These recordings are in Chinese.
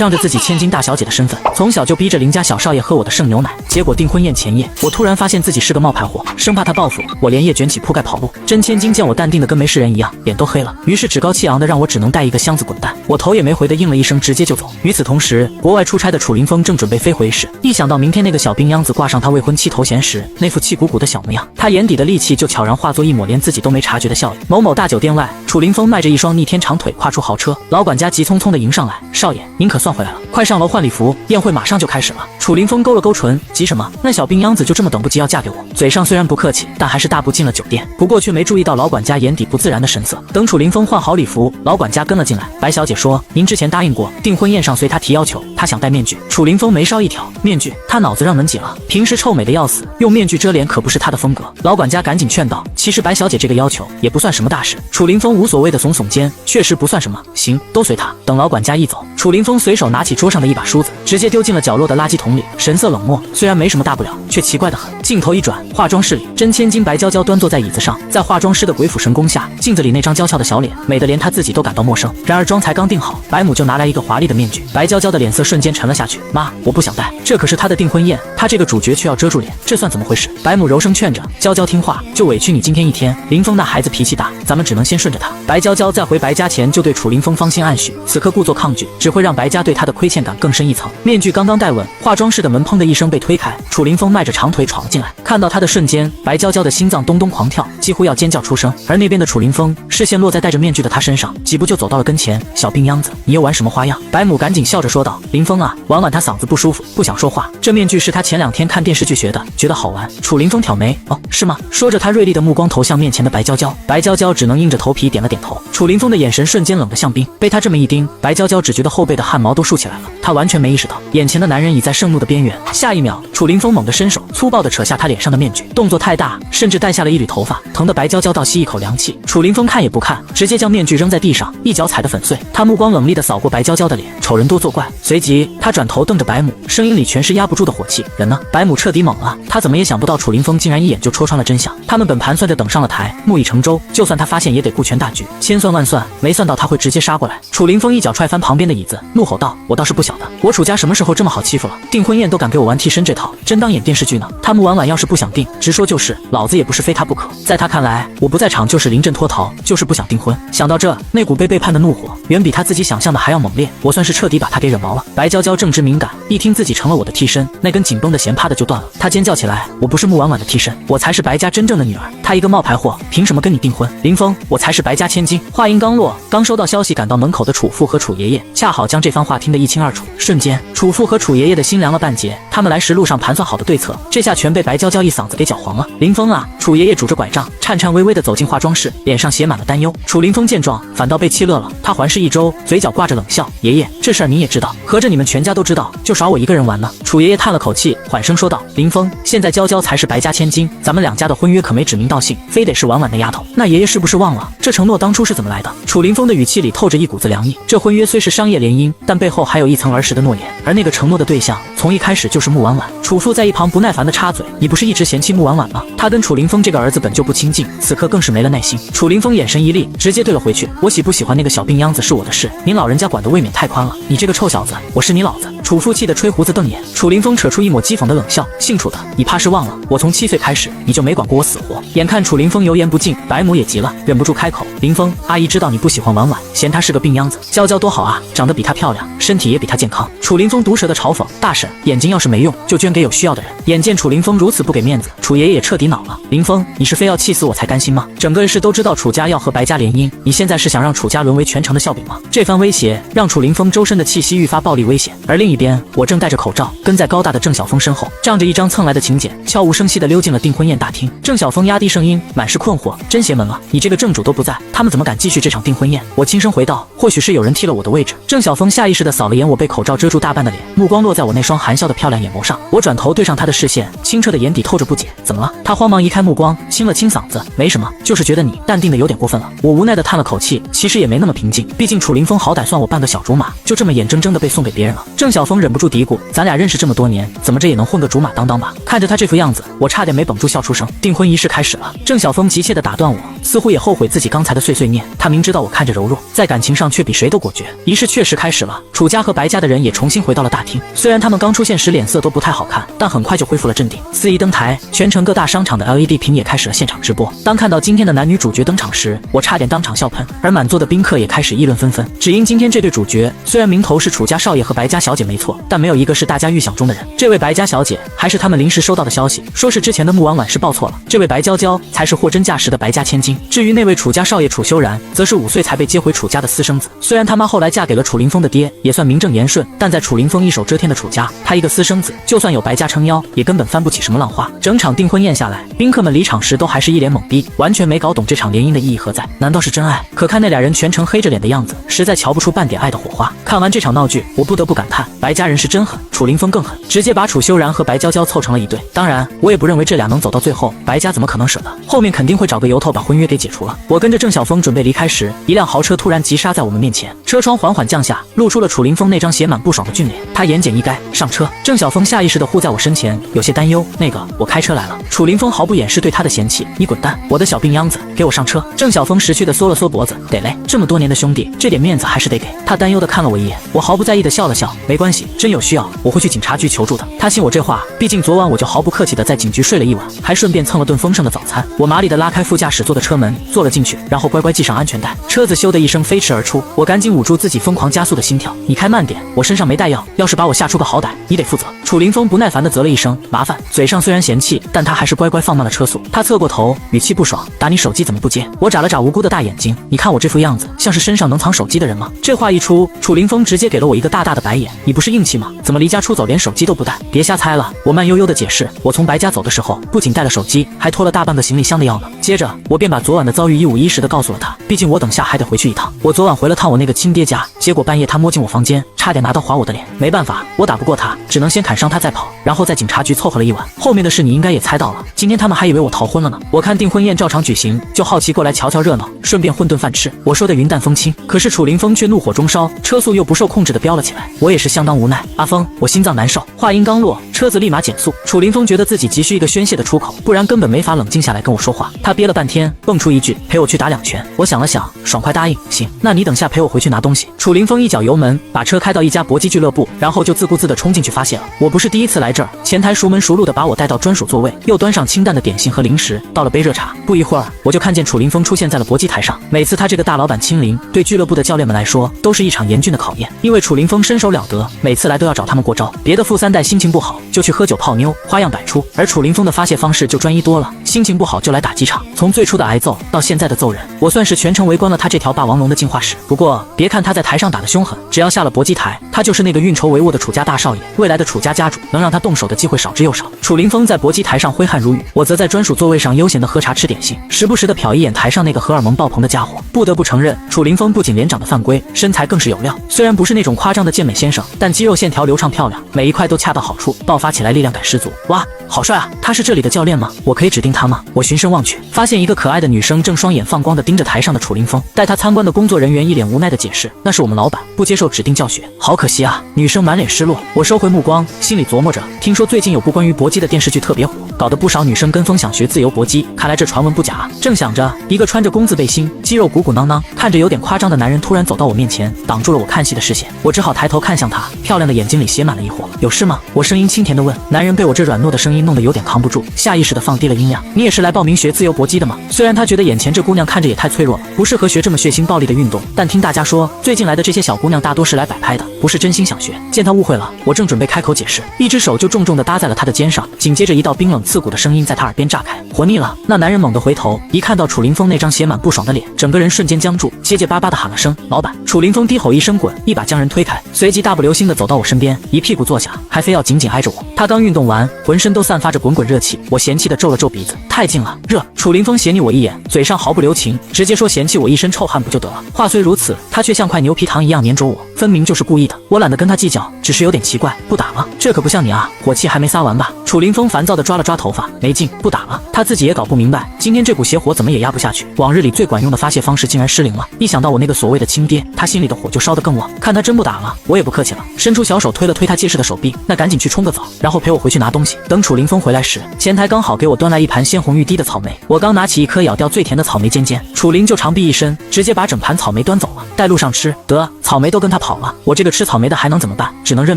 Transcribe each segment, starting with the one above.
仗着自己千金大小姐的身份，从小就逼着邻家小少爷喝我的剩牛奶。结果订婚宴前夜，我突然发现自己是个冒牌货，生怕他报复，我连夜卷起铺盖跑路。真千金见我淡定的跟没事人一样，脸都黑了，于是趾高气昂的让我只能带一个箱子滚蛋。我头也没回的应了一声，直接就走。与此同时，国外出差的楚凌风正准备飞回市，一想到明天那个小病秧子挂上他未婚妻头衔时那副气鼓鼓的小模样，他眼底的戾气就悄然化作一抹连自己都没察觉的笑意。某某大酒店外，楚凌风迈着一双逆天长腿跨出豪车，老管家急匆匆的迎上来：“少爷，您可算回来了，快上楼换礼服，宴会马上就开始了。”楚凌风勾了勾唇，急什么？那小病秧子就这么等不及要嫁给我？嘴上虽然不客气，但还是大步进了酒店，不过却没注意到老管家眼底不自然的神色。等楚凌风换好礼服，老管家跟了进来。白小姐说：“您之前答应过，订婚宴上随她提要求，她想戴面具。”楚凌风眉梢一挑，面具？他脑子让门挤了？平时臭美的要死，用面具遮脸可不是他的风格。老管家赶紧劝道：“其实白小姐这个要求也不算什么大事。”楚凌风无所谓的耸耸肩，确实不算什么，行，都随他。等老管家一走，楚凌风随手拿起桌上的一把梳子，直接丢进了角落的垃圾桶里，神色冷漠。虽然没什么大不了，却奇怪得很。镜头一转，化妆室里，真千金白娇娇端坐在椅子上，在化妆师的鬼斧神工下，镜子里那张娇俏的小脸美得连她自己都感到陌生。然而妆才刚定好，白母就拿来一个华丽的面具，白娇娇的脸色瞬间沉了下去。妈，我不想戴，这可是她的订婚宴，她这个主角却要遮住脸，这算怎么回事？白母柔声劝着，娇娇听话，就委屈你今天一天。凌风那孩子脾气大，咱们只能先顺着他。白娇娇在回白家前就对楚凌风芳心暗许，此刻故作抗拒，只会让白家对她的亏欠感更深一层。面具刚刚戴稳，化妆室的门砰的一声被推开，楚凌风迈着长腿闯了进来。看到他的瞬间，白娇娇的心脏咚咚狂跳，几乎要尖叫出声。而那边的楚凌风视线落在戴着面具的他身上，几步就走到了跟前。小病秧子，你又玩什么花样？白母赶紧笑着说道。凌风啊，婉婉他嗓子不舒服，不想说话。这面具是他前2天看电视剧学的，觉得好玩。楚凌风挑眉，哦，是吗？说着，他锐利的目光投向面前的白娇娇。白娇娇只能硬着头皮点了点头。楚凌风的眼神瞬间冷得像冰，被他这么一盯，白娇娇只觉得后背的汗毛都竖起来了。她完全没意识到眼前的男人已在盛怒的边缘。下一秒，楚凌风猛地伸手，粗暴地扯下他脸上的面具，动作太大，甚至带下了一缕头发，疼得白娇娇倒吸一口凉气。楚凌风看也不看，直接将面具扔在地上，一脚踩得粉碎。他目光冷厉地扫过白娇娇的脸，丑人多作怪。随即，他转头瞪着白母，声音里全是压不住的火气：“人呢？”白母彻底懵了，他怎么也想不到楚凌风竟然一眼就戳穿了真相。他们本盘算着等上了台，木已成舟，就算他发现也得顾全大局，千算万算，没算到他会直接杀过来。楚凌风一脚踹翻旁边的椅子，怒吼道：“我倒是不晓得，我楚家什么时候这么好欺负了？订婚宴都敢给我玩替身这套，真当演电视剧呢？他穆婉婉要是不想订，直说就是，老子也不是非他不可。在他看来，我不在场就是临阵脱逃，就是不想订婚。”想到这，那股被背叛的怒火远比他自己想象的还要猛烈。我算是彻底把他给惹毛了。白娇娇正值敏感，一听自己成了我的替身，那根紧绷的弦啪的就断了。她尖叫起来：“我不是穆婉婉的替身，我才是白家真正的女儿。她一个冒牌货，凭什么跟你订婚？凌风，我才是白家千金。”话音刚落，刚收到消息赶到门口的楚父和楚爷爷恰好将这番话听得一清二楚。瞬间，楚父和楚爷爷的心凉了半截，他们来时路上盘算好的对策，这下全被白娇娇一嗓子给搅黄了。凌风啊！楚爷爷拄着拐杖，颤颤巍巍地走进化妆室，脸上写满了担忧。楚凌风见状，反倒被气乐了，他环视一周，嘴角挂着冷笑：“爷爷，这事儿你也知道，合着你们全家都知道，就耍我一个人玩呢？”楚爷爷叹了口气，缓声说道：“凌风，现在娇娇才是白家千金，咱们2家的婚约可没指名道姓，非得是婉婉那丫头。那爷爷是不是忘了这承诺当初是怎么来的？”楚凌风的语气里透着一股子凉意，这婚约虽是商业联姻，但背后还有一层儿时的诺言，而那个承诺的对象从一开始就是穆婉婉。楚父在一旁不耐烦地插嘴：“你不是一直嫌弃穆婉婉吗？他跟楚凌风这个儿子本就不亲近，此刻更是没了耐心。”楚凌风眼神一厉，直接对了回去：“我喜不喜欢那个小病秧子是我的事，您老人家管得未免太宽了。你这个臭小子，我是你老子！”楚父气得吹胡子瞪眼。楚凌风扯出一抹讥讽的冷笑：“姓楚的，你怕是忘了，我从7岁开始你就没管过我死活。”眼看楚凌风油盐不进，白母也急了，忍不住开口：“凌风，阿姨知道你不喜欢婉婉，嫌她是个病秧子。娇娇多好啊，长得比她漂亮，身体也比她健康。”楚凌风毒舌的嘲讽：“大婶，眼睛要是没用，就捐给有需要的人。”眼见楚凌风如此不给面子，楚爷爷也彻底恼了：“凌风，你是非要气死我才甘心吗？整个市都知道楚家要和白家联姻，你现在是想让楚家沦为全城的笑柄吗？”这番威胁让楚凌风周身的气息愈发暴力危险。而另一边，我正戴着口罩，跟在高大的郑晓峰身后，仗着一张蹭来的请柬，悄无声息地溜进了订婚宴大厅。郑晓峰压低声音，满是困惑：“真邪门了，你这个正主都不在，他们怎么敢继续这场订婚宴？”我轻声回道：“或许是有人替了我的位置。”郑晓峰下意识地扫了眼我被口罩遮住大半的脸，目光落在我那双含笑的漂亮眼眸上。我转头对上他的视线，清澈的眼底透着不解：“怎么了？”他慌忙移开目光，清了清嗓子：“没什么，就是觉得你淡定的有点过分了。”我无奈地叹了口气，其实也没那么平静，毕竟楚凌风好歹算我半个小竹马，就这么眼睁睁地被送给别人了。郑晓峰峰忍不住嘀咕，咱俩认识这么多年，怎么这也能混个竹马当当吧？看着他这副样子，我差点没绷住笑出声。订婚仪式开始了，郑晓峰急切地打断我，似乎也后悔自己刚才的碎碎念。他明知道我看着柔弱，在感情上却比谁都果决。仪式确实开始了，楚家和白家的人也重新回到了大厅。虽然他们刚出现时脸色都不太好看，但很快就恢复了镇定。司仪登台，全城各大商场的 LED 屏也开始了现场直播。当看到今天的男女主角登场时，我差点当场笑喷，而满座的宾客也开始议论纷纷。只因今天这对主角虽然名头是楚家少爷和白家小姐没错，但没有一个是大家预想中的人。这位白家小姐还是他们临时收到的消息，说是之前的穆婉婉是报错了，这位白娇娇才是货真价实的白家千金。至于那位楚家少爷楚修然，则是5岁才被接回楚家的私生子。虽然他妈后来嫁给了楚凌风的爹，也算名正言顺，但在楚凌风一手遮天的楚家，他一个私生子，就算有白家撑腰，也根本翻不起什么浪花。整场订婚宴下来，宾客们离场时都还是一脸懵逼，完全没搞懂这场联姻的意义何在。难道是真爱？可看那俩人全程黑着脸的样子，实在瞧不出半点爱的火花。看完这场闹剧，我不得不感叹，白家人是真狠，楚凌风更狠，直接把楚修然和白娇娇凑成了一对。当然，我也不认为这俩能走到最后，白家怎么可能舍得？后面肯定会找个由头把婚约给解除了。我跟着郑晓峰准备离开时，一辆豪车突然急刹在我们面前，车窗缓缓降下，露出了楚凌风那张写满不爽的俊脸。他言简意赅，上车。郑晓峰下意识地护在我身前，有些担忧，那个，我开车来了。楚凌风毫不掩饰对他的嫌弃，你滚蛋，我的小病秧子，给我上车。郑晓峰识趣地缩了缩脖子，得嘞，这么多年的兄弟，这点面子还是得给。他担忧地看了我一眼，我毫不在意地笑了笑，没关系，真有需要我会去警察局求助的。他信我这话，毕竟昨晚我就毫不客气地在警局睡了一晚，还顺便蹭了顿丰盛的早餐。我麻利地拉开副驾驶座的车门，坐了进去，然后乖乖系上安全带。车子咻的一声飞驰而出，我赶紧捂住自己疯狂加速的心跳。你开慢点，我身上没带药，要是把我吓出个好歹，你得负责。楚凌风不耐烦地啧了一声，麻烦。嘴上虽然嫌弃，但他还是乖乖放慢了车速。他侧过头，语气不爽，打你手机怎么不接？我眨了眨无辜的大眼睛，你看我这副样子，像是身上能藏手机的人吗？这话一出，楚凌风直接给了我一个大大的白眼，你不是硬气吗？怎么离家出走连手机都不带？别瞎猜了，我慢悠悠地解释，我从白家走的时候，不仅带了手机，还拖了大半个行李箱的药呢。接着我便把昨晚的遭遇一五一十地告诉了他，毕竟我等下还得回去一趟。我昨晚回了趟我那个亲爹家，结果半夜他摸进我房间，差点拿刀划我的脸。没办法，我打不过他，只能先砍伤他再跑，然后在警察局凑合了一晚。后面的事你应该也猜到了，今天他们还以为我逃婚了呢。我看订婚宴照常举行，就好奇过来瞧瞧热闹，顺便混顿饭吃。我说的云淡风轻，可是楚凌风却怒火中烧，车速又不受控制地飙了起来。我也是相当无奈，阿峰，我心脏难受。话音刚落，车子立马减速。楚凌风觉得自己急需一个宣泄的出口，不然根本没法冷静下来跟我说话。他憋了半天，蹦出一句，陪我去打2拳。我想了想，爽快答应，行，那你等下陪我回去拿东西。楚凌风一脚油门，把车开到一家搏击俱乐部，然后就自顾自地冲进去发泄了。我不是第一次来这儿，前台熟门熟路地把我带到专属座位，又端上清淡的点心和零食，倒了杯热茶。不一会儿，我就看见楚凌风出现在了搏击台上。每次他这个大老板亲临，对俱乐部的教练们来说都是一场严峻的考验，因为楚凌风身手了得，每次来都要找他们过招。别的富3代心情不好就去喝酒泡妞，花样百出，而楚凌风的发泄方式就专一多了，心情不好就来打几场。从最初的挨揍到现在的揍人，我算是全程围观了他这条霸王龙的进化史。不过别看他在台上打得凶狠，只要下了搏击台，他就是那个运筹帷幄的楚家大少爷，未来的楚家家主，能让他动手的机会少之又少。楚凌风在搏击台上挥汗如雨，我则在专属座位上悠闲的喝茶吃点心，时不时的瞟一眼台上那个荷尔蒙爆棚的家伙。不得不承认，楚凌风不仅脸长得犯规，身材更是有料。虽然不是那种夸张的健美先生，但肌肉线条流畅漂亮，每一块都恰到好处，爆发起来力量感十足。哇，好帅啊！他是这里的教练吗？我可以指定他吗？我循声望去，发现一个可爱的女生正双眼放光的盯着台上的楚凌风。带他参观的工作人员一脸无奈的解释，那是我们老板，不接受指定教学。好可惜啊！女生满脸失落。我收回目光，心里琢磨着，听说最近有部关于搏击的电视剧特别火，搞得不少女生跟风想学自由搏击，看来这传闻不假。正想着，一个穿着工字背心，肌肉鼓鼓囊囊，看着有点夸张的男人突然走到我面前，挡住了我看戏的视线。我只好抬头看向他，漂亮的眼睛里写满了疑惑。有事吗？我声音轻甜地问。男人被我这软糯的声音弄得有点扛不住，下意识地放低了音量。你也是来报名学自由搏击的吗？虽然他觉得眼前这姑娘看着也太脆弱了，不适合学这么血腥暴力的运动，但听大家说，最近来的这些小姑娘大多是来摆拍的，不是真心想学。见他误会了，我正准备开口解释，一只手就重重地搭在了他的肩上，紧接着一道冰冷刺骨的声音在他耳边炸开。活腻了！那男人猛地回头，一看到楚凌风那张写满不爽的脸，整个人瞬间僵住，结结巴巴地喊了声老板。楚凌风低吼一声滚，一把将人推开，随即大步流星地走到我身边，一屁股坐下，还非要紧紧挨着我。他刚运动完，浑身都散发着滚滚热气，我嫌弃地皱了皱鼻子，太近了，热。楚凌风斜睨我一眼，嘴上毫不留情，直接说嫌弃我一身臭汗不就得了。话虽如此，他却像块牛皮糖一样粘着我，分明就是故意的。我懒得跟他计较，只是有点奇怪，不打了？这可不像你啊，火气还没撒完吧？楚凌风烦躁地抓了抓头发，没劲，不打了。他自己也搞不明白，今天这股邪火怎么也压不下去，往日里最管用的发泄方式竟然失灵了。一想到我那个所谓的亲爹，他心里的火就烧得更旺。看他真不打了，我也不客气了，伸出小手推了推他结实的手臂，那赶紧去冲个澡，然后陪我回去拿东西。等楚凌风回来时，前台刚好给我端来一盘鲜红欲滴的草莓，我刚拿起一颗咬掉最甜的草莓尖尖，楚凌就长臂一伸，直接把整盘草莓端走了，带路上吃。得，草莓都跟他跑了，我这个吃草莓的还能怎么办？只能认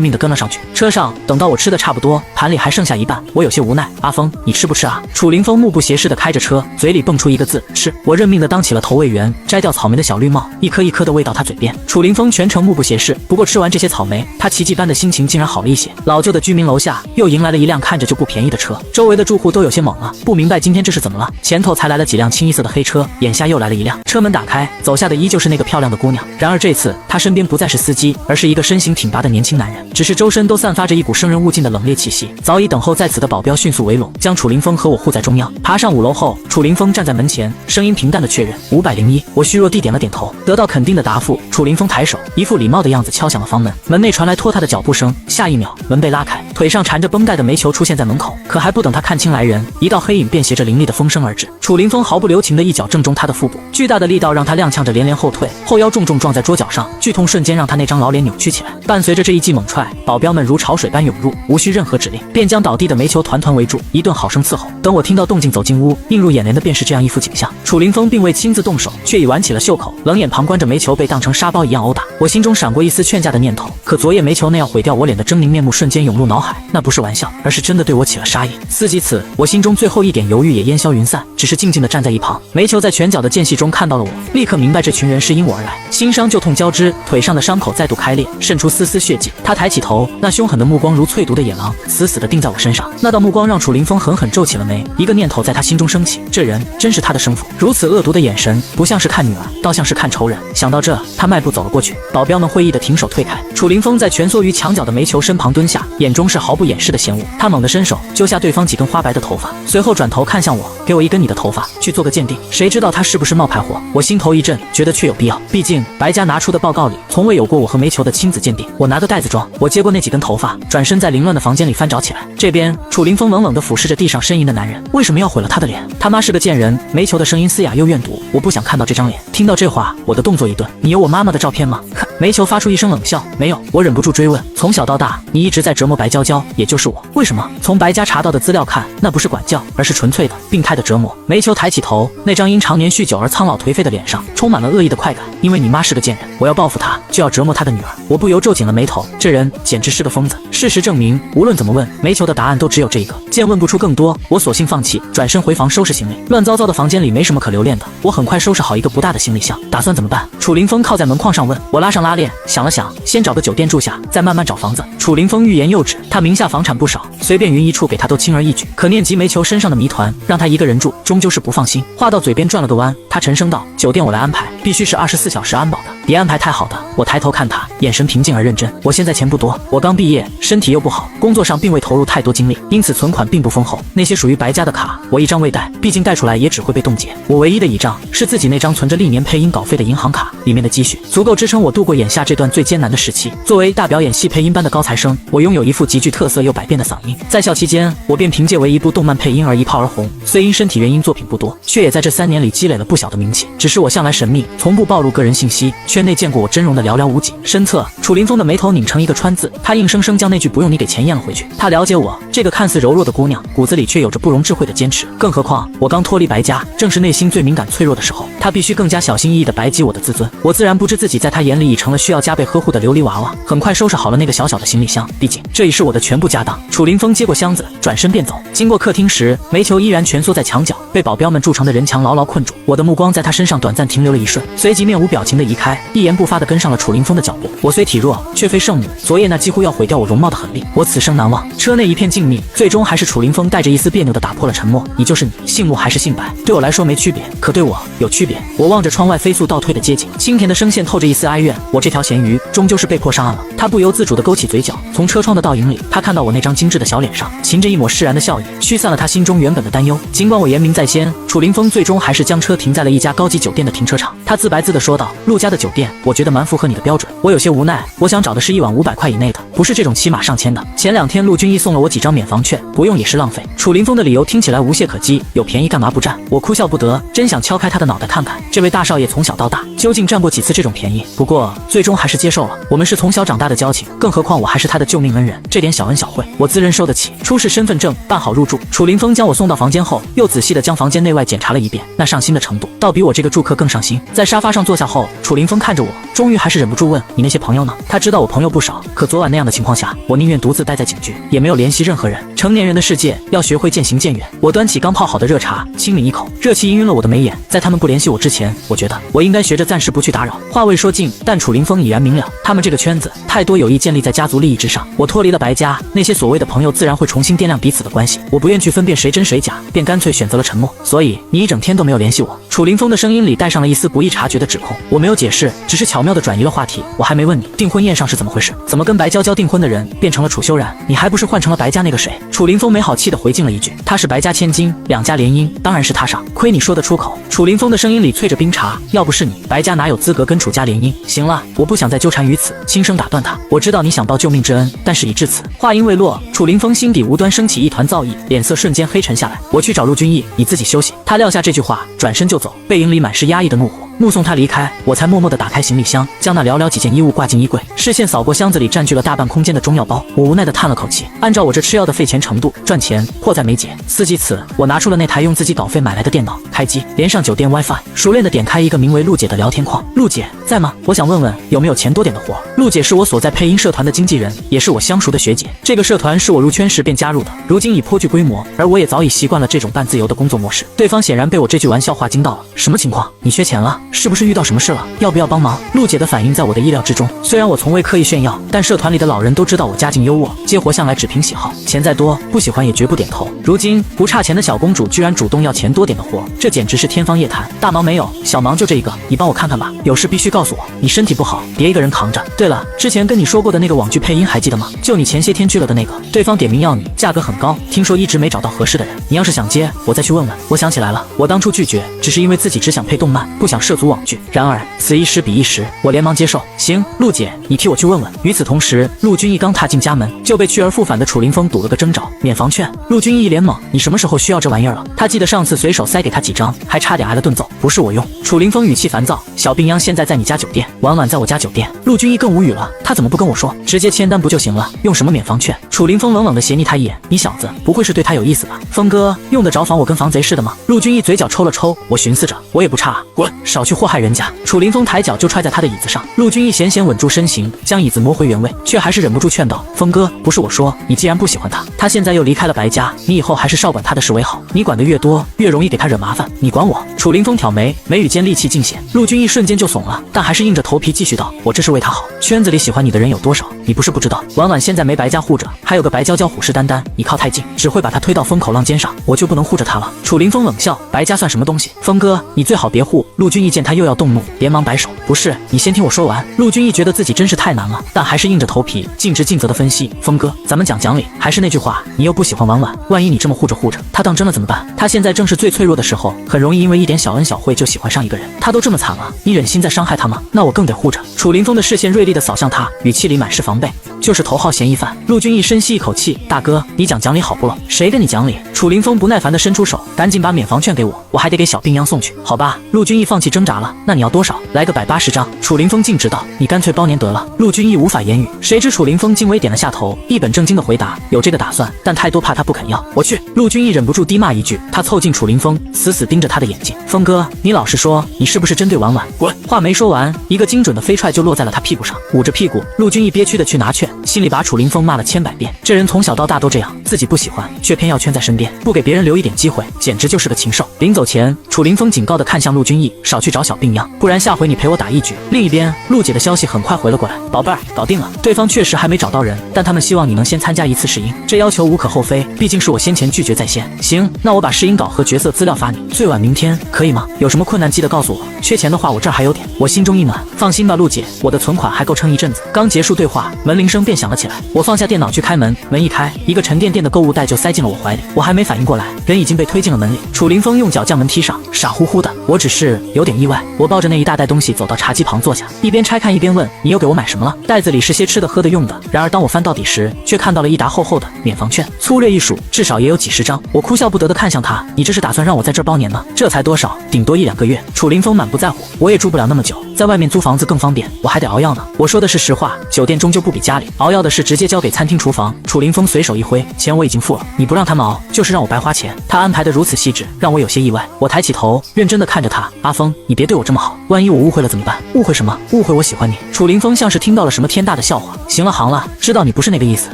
命的跟了上去。车上等到我吃的差不多，盘里还剩下一半，我有些无奈，阿峰，你吃不吃啊？楚凌风目不斜视的开着车，嘴里蹦出一个字，吃。我认命的当起了投喂员，摘掉草莓的小绿帽，一颗一颗的喂到他嘴边。楚凌风全程目不斜视，不过吃完这些草莓，他奇迹般的心情竟然好了一些。老旧的居民楼下又迎来了一辆看着就不便宜的车，周围的住户都有些懵了，不明白今天这是怎么了。前头才来了几辆清一色的黑车，眼下又来了一辆。车门打开，走下的依旧是那个漂亮的姑娘，然而这次她身边不再是司机，而是一个身形挺拔的年轻男人，只是周身都散发着一股生人勿近的冷冽气息。早已等候在此的保镖迅速围拢，将楚凌风和我护在中央。爬上5楼后，楚凌风站在门前，声音平淡的确认501。我虚弱地点了点头，得到肯定的答复。楚凌风抬手，一副礼貌的样子敲响了房门。门内传来拖沓的脚步声，下一秒门被拉开，腿上缠着绷带的煤球出现在门口。可还不等他看清来人，一道黑影便携着凌厉的风声而至。楚凌风毫不留情的一脚正中他的腹部，巨大的力道让他踉跄着连连后退，后腰重重撞在桌角上，剧痛瞬间让他那张老脸扭曲起来。伴随着这一记猛踹，保镖们如潮水般涌入，无需任何指令，便将倒地的煤球团团围住，一顿好生伺候。等我听到动静走进屋，映入眼帘的便是这样一副景象。楚凌风并未亲自动手，却已挽起了袖口，冷眼旁观着煤球被当成沙包一样殴打。我心中闪过一丝劝架的念头，可昨夜煤球那样毁掉我脸的狰狞面目瞬间涌入脑海，那不是玩笑，而是真的对我起了杀意。思及此，我心中最后一点犹豫也烟消云散，只是静静地站在一旁。煤球在拳脚的间隙中看到了我，立刻明白这群人是因我而来，心伤旧痛交织，腿上的伤口再度开裂，渗出丝丝血迹。他抬起头，那凶狠的目光如淬毒的野狼，死死地定在我身上。那道目光让楚凌风狠狠皱起了眉，一个念头在他心中升起，这人真是他的生父。如此恶毒的眼神，不像是看女儿，倒像是看仇人。想到这，他迈步走了过去，保镖们会意的停手退开。楚凌风在蜷缩于墙角的煤球身旁蹲下，眼中是毫不掩饰的嫌恶。他猛地伸手揪下对方几根花白的头发，随后转头看向我，给我一根你的头发，去做个鉴定。谁知道他是不是冒牌货？我心头一震，觉得确有必要，毕竟白家拿出的报告里从未有过我和煤球的亲子鉴定。我拿个袋子装，我接过那几根头发，转身在凌乱的房间里翻找起来。这边楚凌风冷冷地俯视着地上呻吟的男人，为什么要毁了他的脸？他妈是个贱人！煤球的声音嘶哑又怨毒，我不想看到这张脸。听到这话，我的动作一顿，你有我妈妈的照片吗？看，煤球发出一声冷笑，没有。我忍不住追问，从小到大你一直在折磨白娇娇，也就是我，为什么？从白家查到的资料看，那不是管教，而是纯粹的病态的折磨。煤球抬起头，那张因常年酗酒而苍老颓废的脸上充满了恶意的快感。因为你妈是个贱人，我要报复她，就要折磨她的女儿。我不由皱紧了眉头，这人简直是个疯子。事实证明，无论怎么问，煤球的答案都只有这一个。见问不出更多，我索性放弃，转身回房收拾行李。乱糟糟的房间里没什么可留恋的，我很快收拾好一个不大的行李箱，打算怎么办？楚凌风靠在门框上问我，拉上拉链，想了想，先找个酒店住下，再慢慢找房子。楚凌风欲言又止，他名下房产不少，随便匀一处给他都轻而易举。可念及煤球身上的谜团，让他一个人住，终究是不放心。话到嘴边转了个弯，他沉声道：“酒店我来安排，必须是24小时安保的，别安排太好的。”我抬头看他，眼神平静而认真。我现在钱不多，我刚毕业，身体又不好，工作上并未投入太多精力，因此存款并不丰厚。那些属于白家的卡，我一张未贷，毕竟贷出来也只会被冻结。我唯一的倚仗是自己那张存着历年配音稿费的银行卡，里面的积蓄足够支撑我度过眼下这段最艰难的时期。作为大表演系配音班的高材生，我拥有一副极具特色又百变的嗓音。在校期间，我便凭借为一部动漫配音而一炮而红，虽因身体原因作品不多，却也在这3年里积累了不小的名气。只是我向来神秘，从不暴露个人信息，圈内见过我真容的寥寥无几。身侧，楚凌风的眉头拧成一个川字，他硬生生将那句不用你给钱咽了回去。他了解我这个看似柔弱的姑娘，骨子里却有着不容置喙的坚持。更何况我刚脱离白家，正是内心最敏感脆弱的时候，他必须更加小心翼翼地白及我的自尊。我自然不知自己在他眼里已成了需要加倍呵护的琉璃娃娃。很快收拾好了那个小小的行李箱，毕竟这已是我的全部家当。楚凌风接过箱子，转身便走。经过客厅时，煤球依然蜷缩在墙角，被保镖们筑成的人墙牢牢困住。我的目光在他身上短暂停留了一瞬，随即面无表情地移开。一言不发地跟上了楚凌风的脚步。我虽体弱，却非圣母，昨夜那几乎要毁掉我容貌的狠厉，我此生难忘。车内一片静谧，最终还是楚凌风带着一丝别扭地打破了沉默。你就是你，姓穆还是姓白，对我来说没区别，可对我有区别。我望着窗外飞速倒退的街景，清甜的声线透着一丝哀怨。我这条咸鱼终究是被迫上岸了。他不由自主地勾起嘴角，从车窗的倒影里，他看到我那张精致的小脸上噙着一抹释然的笑意，驱散了他心中原本的担忧。尽管我言明在先，楚凌风最终还是将车停在了一家高级酒店的停车场。他自白自地说道：“陆家的酒店，我觉得蛮符合你的标准。”我有些无奈，我想找的是一晚500块以内的，不是这种骑马上千的。前2天陆军义送了我几张免房券，不用也是浪费。楚凌风的理由听起来无懈可击，有便宜干嘛不占？我哭笑不得，真想敲开他的脑袋看看，这位大少爷从小到大究竟占过几次这种便宜。不过最终还是接受了，我们是从小长大的交情，更何况我还是他的救命恩人，这点小恩小惠我自认受得起。出示身份证，办好入住。楚凌风将我送到房间后，又仔细地将房间内外检查了一遍，那上心的程度倒比我这个住客更上心。在沙发上坐下后，楚凌风看着我，终于还是忍不住问：“你那些朋友呢？”他知道我朋友不少，可昨晚那样的情况下，我宁愿独自待在警局，也没有联系任何人。成年人的世界要学会渐行渐远。我端起刚泡好的热茶，轻抿一口，热气氤氲了我的眉眼。在他们不联系我之前，我觉得我应该学着暂时不去打扰。话未说尽，但楚凌风已然明了，他们这个圈子太多友谊建立在家族利益之上。我脱离了白家，那些所谓的朋友自然会重新掂量彼此的关系。我不愿去分辨谁真谁假，便干脆选择了沉默。所以你一整天都没有联系我。楚凌风的声音里带上了一丝不易察觉的指控。我没有解释，只是巧妙地转移了话题。我还没问你订婚宴上是怎么回事，怎么跟白娇娇订婚的人变成了楚修然？你还不是换成了白家那个谁？楚凌风没好气地回敬了一句：“他是白家千金，两家联姻，当然是他上。亏你说得出口。”楚凌风的声音里啐着冰茶，要不是你，白家哪有资格跟楚家联姻？行了，我不想再纠缠于此，轻声打断他。我知道你想报救命之恩，但事已至此。话音未落，楚凌风心底无端升起一团躁意，脸色瞬间黑沉下来。我去找陆军义，你自己休息。他撂下这句话，转身就走，背影里满是压抑的怒火。目送他离开，我才默默地打开行李箱，将那寥寥几件衣物挂进衣柜，视线扫过箱子里占据了大半空间的中药包，我无奈地叹了口气。按照我这吃药的费钱程度，赚钱迫在眉睫。思及此，我拿出了那台用自己稿费买来的电脑，开机，连上酒店 WiFi， 熟练地点开一个名为陆姐的聊天框。陆姐在吗？我想问问有没有钱多点的活。陆姐是我所在配音社团的经纪人，也是我相熟的学姐。这个社团是我入圈时便加入的，如今已颇具规模，而我也早已习惯了这种半自由的工作模式。对方显然被我这句玩笑话惊到了。什么情况？你缺钱了？是不是遇到什么事了？要不要帮忙？陆姐的反应在我的意料之中。虽然我从未刻意炫耀，但社团里的老人都知道我家境优渥，接活向来只凭喜好，钱再多不喜欢也绝不点头。如今不差钱的小公主居然主动要钱多点的活，这简直是天方夜谭。大忙没有，小忙就这一个，你帮我看看吧。有事必须告诉我。你身体不好，别一个人扛着。对了，之前跟你说过的那个网剧配音还记得吗？就你前些天去了的那个，对方点名要你，价格很高，听说一直没找到合适的人。你要是想接，我再去问问。我想起来了，我当初拒绝只是因为自己只想配动漫，不想涉足网剧。然而此一时彼一时，我连忙接受。行，陆姐，你替我去问问。与此同时，陆军义刚踏进家门，就被去而复返的楚凌风堵了个正着。免房券。陆军义一脸懵，你什么时候需要这玩意儿了？他记得上次随手塞给他几张，还差点挨了顿揍。不是我用。楚凌风语气烦躁，小病秧现在在你家酒店，晚晚在我家酒店。陆军义更无语了，他怎么不跟我说，直接签单不就行了？用什么免房券？楚凌风冷冷地斜睨他一眼，你小子不会是对他有意思吧？风哥用得着防我跟防贼似的吗？陆军义嘴角抽了抽，我寻思着，我也不差啊，滚，少去祸害人家。楚凌风抬脚就踹在他的椅子上，陆军义险险稳住身形，将椅子挪回原位，却还是忍不住劝道：风哥，不是我说，你既然不喜欢他，他现在又离开了白家，你以后还是少管他的事为好。你管得越多，越容易给他惹麻烦。你管我？楚凌风挑眉，眉宇间戾气尽显。陆军义瞬间就怂了，但还是硬着头皮继续道：我这是为他好。圈子里喜欢你的人有多少？你不是不知道。婉婉现在没白家护着，还有个白娇娇虎视眈眈，你靠太近，只会把他推到风口浪尖上，我就不能护着他了。楚凌风冷笑，白家算什么东西？风哥，你最好别护。陆军义见他又要动怒，连忙摆手，不是，你先听我说完。陆军义觉得自己真是太难了，但还是硬着头皮，尽职尽责的分析。风哥，咱们讲讲理，还是那句话，你又不喜欢婉婉，万一你这么护着，他当真了怎么办？他现在正是最脆弱的时候，很容易因为一点小恩小惠就喜欢上一个人。他都这么惨了，你忍心再伤害他吗？那我更得护着。楚凌风的视线锐利地扫向他，语气里满是防备，就是头号嫌疑犯。陆军义深吸一口气，大哥，你讲理好不了？谁跟你讲理？楚凌风不耐烦地伸出手，赶紧把免房券给我，我还得给小病秧送去。好吧，陆军义放弃挣扎了，那你要多少？来个180张。楚凌风径直道，你干脆包年得了。陆军义无法言语，谁知楚凌风竟微点了下头，一本正经地回答，有这个打算，但太多怕他不肯要。我去。陆军义忍不住低骂一句，他凑近楚凌风，死死盯着他的眼睛。风哥，你老实说，你是不是针对婉婉？滚！话没说完，一个精准的飞踹就落在了他屁股上。捂着屁股，陆军义憋屈的去拿券，心里把楚凌风骂了千百遍。这人从小到大都这样，自己不喜欢，却偏要圈在身边，不给别人留一点机会，简直就是个禽兽。临走前，楚凌风警告地看向陆君逸，少去找小病秧，不然下回你陪我打一局。另一边，陆姐的消息很快回了过来，宝贝儿，搞定了。对方确实还没找到人，但他们希望你能先参加一次试音，这要求无可厚非，毕竟是我先前拒绝在先。行，那我把试音稿和角色资料发你，最晚明天，可以吗？有什么困难记得告诉我，缺钱的话我这儿还有点。我心中一暖，放心吧，陆姐，我的存款还够撑一阵子。刚结束对话，门铃声便响了起来。我放下电脑去开门，门一开，一个沉甸甸的购物袋就塞进了我怀里。我还没反应过来，人已经被推进了门里。楚凌风用脚将门踢上，傻乎乎的。我只是有点意外。我抱着那一大袋东西走到茶几旁坐下，一边拆看一边问：“你又给我买什么了？”袋子里是些吃的喝的用的。然而当我翻到底时，却看到了一沓厚厚的免房券，粗略一数，至少也有几十张。我哭笑不得地看向他：“你这是打算让我在这儿包年吗？这才多少，顶多1-2个月。”楚凌风满不在乎：“我也住不了那么久，在外面租房子更方便，我还得熬药呢。”我说的是实话，酒店终究不比家里，熬药的事直接交给餐厅厨房。楚凌风随手一挥：“钱我已经付了，你不让他们熬，就是让我白花钱。”他安排的如此细致，让我有些意外。我抬起头，认真地看着他：“阿峰，你别对我这么好，万一我误会了怎么办？”“误会什么？误会我喜欢你。”楚凌风像是听到了什么天大的笑话：“行了行了，知道你不是那个意思。”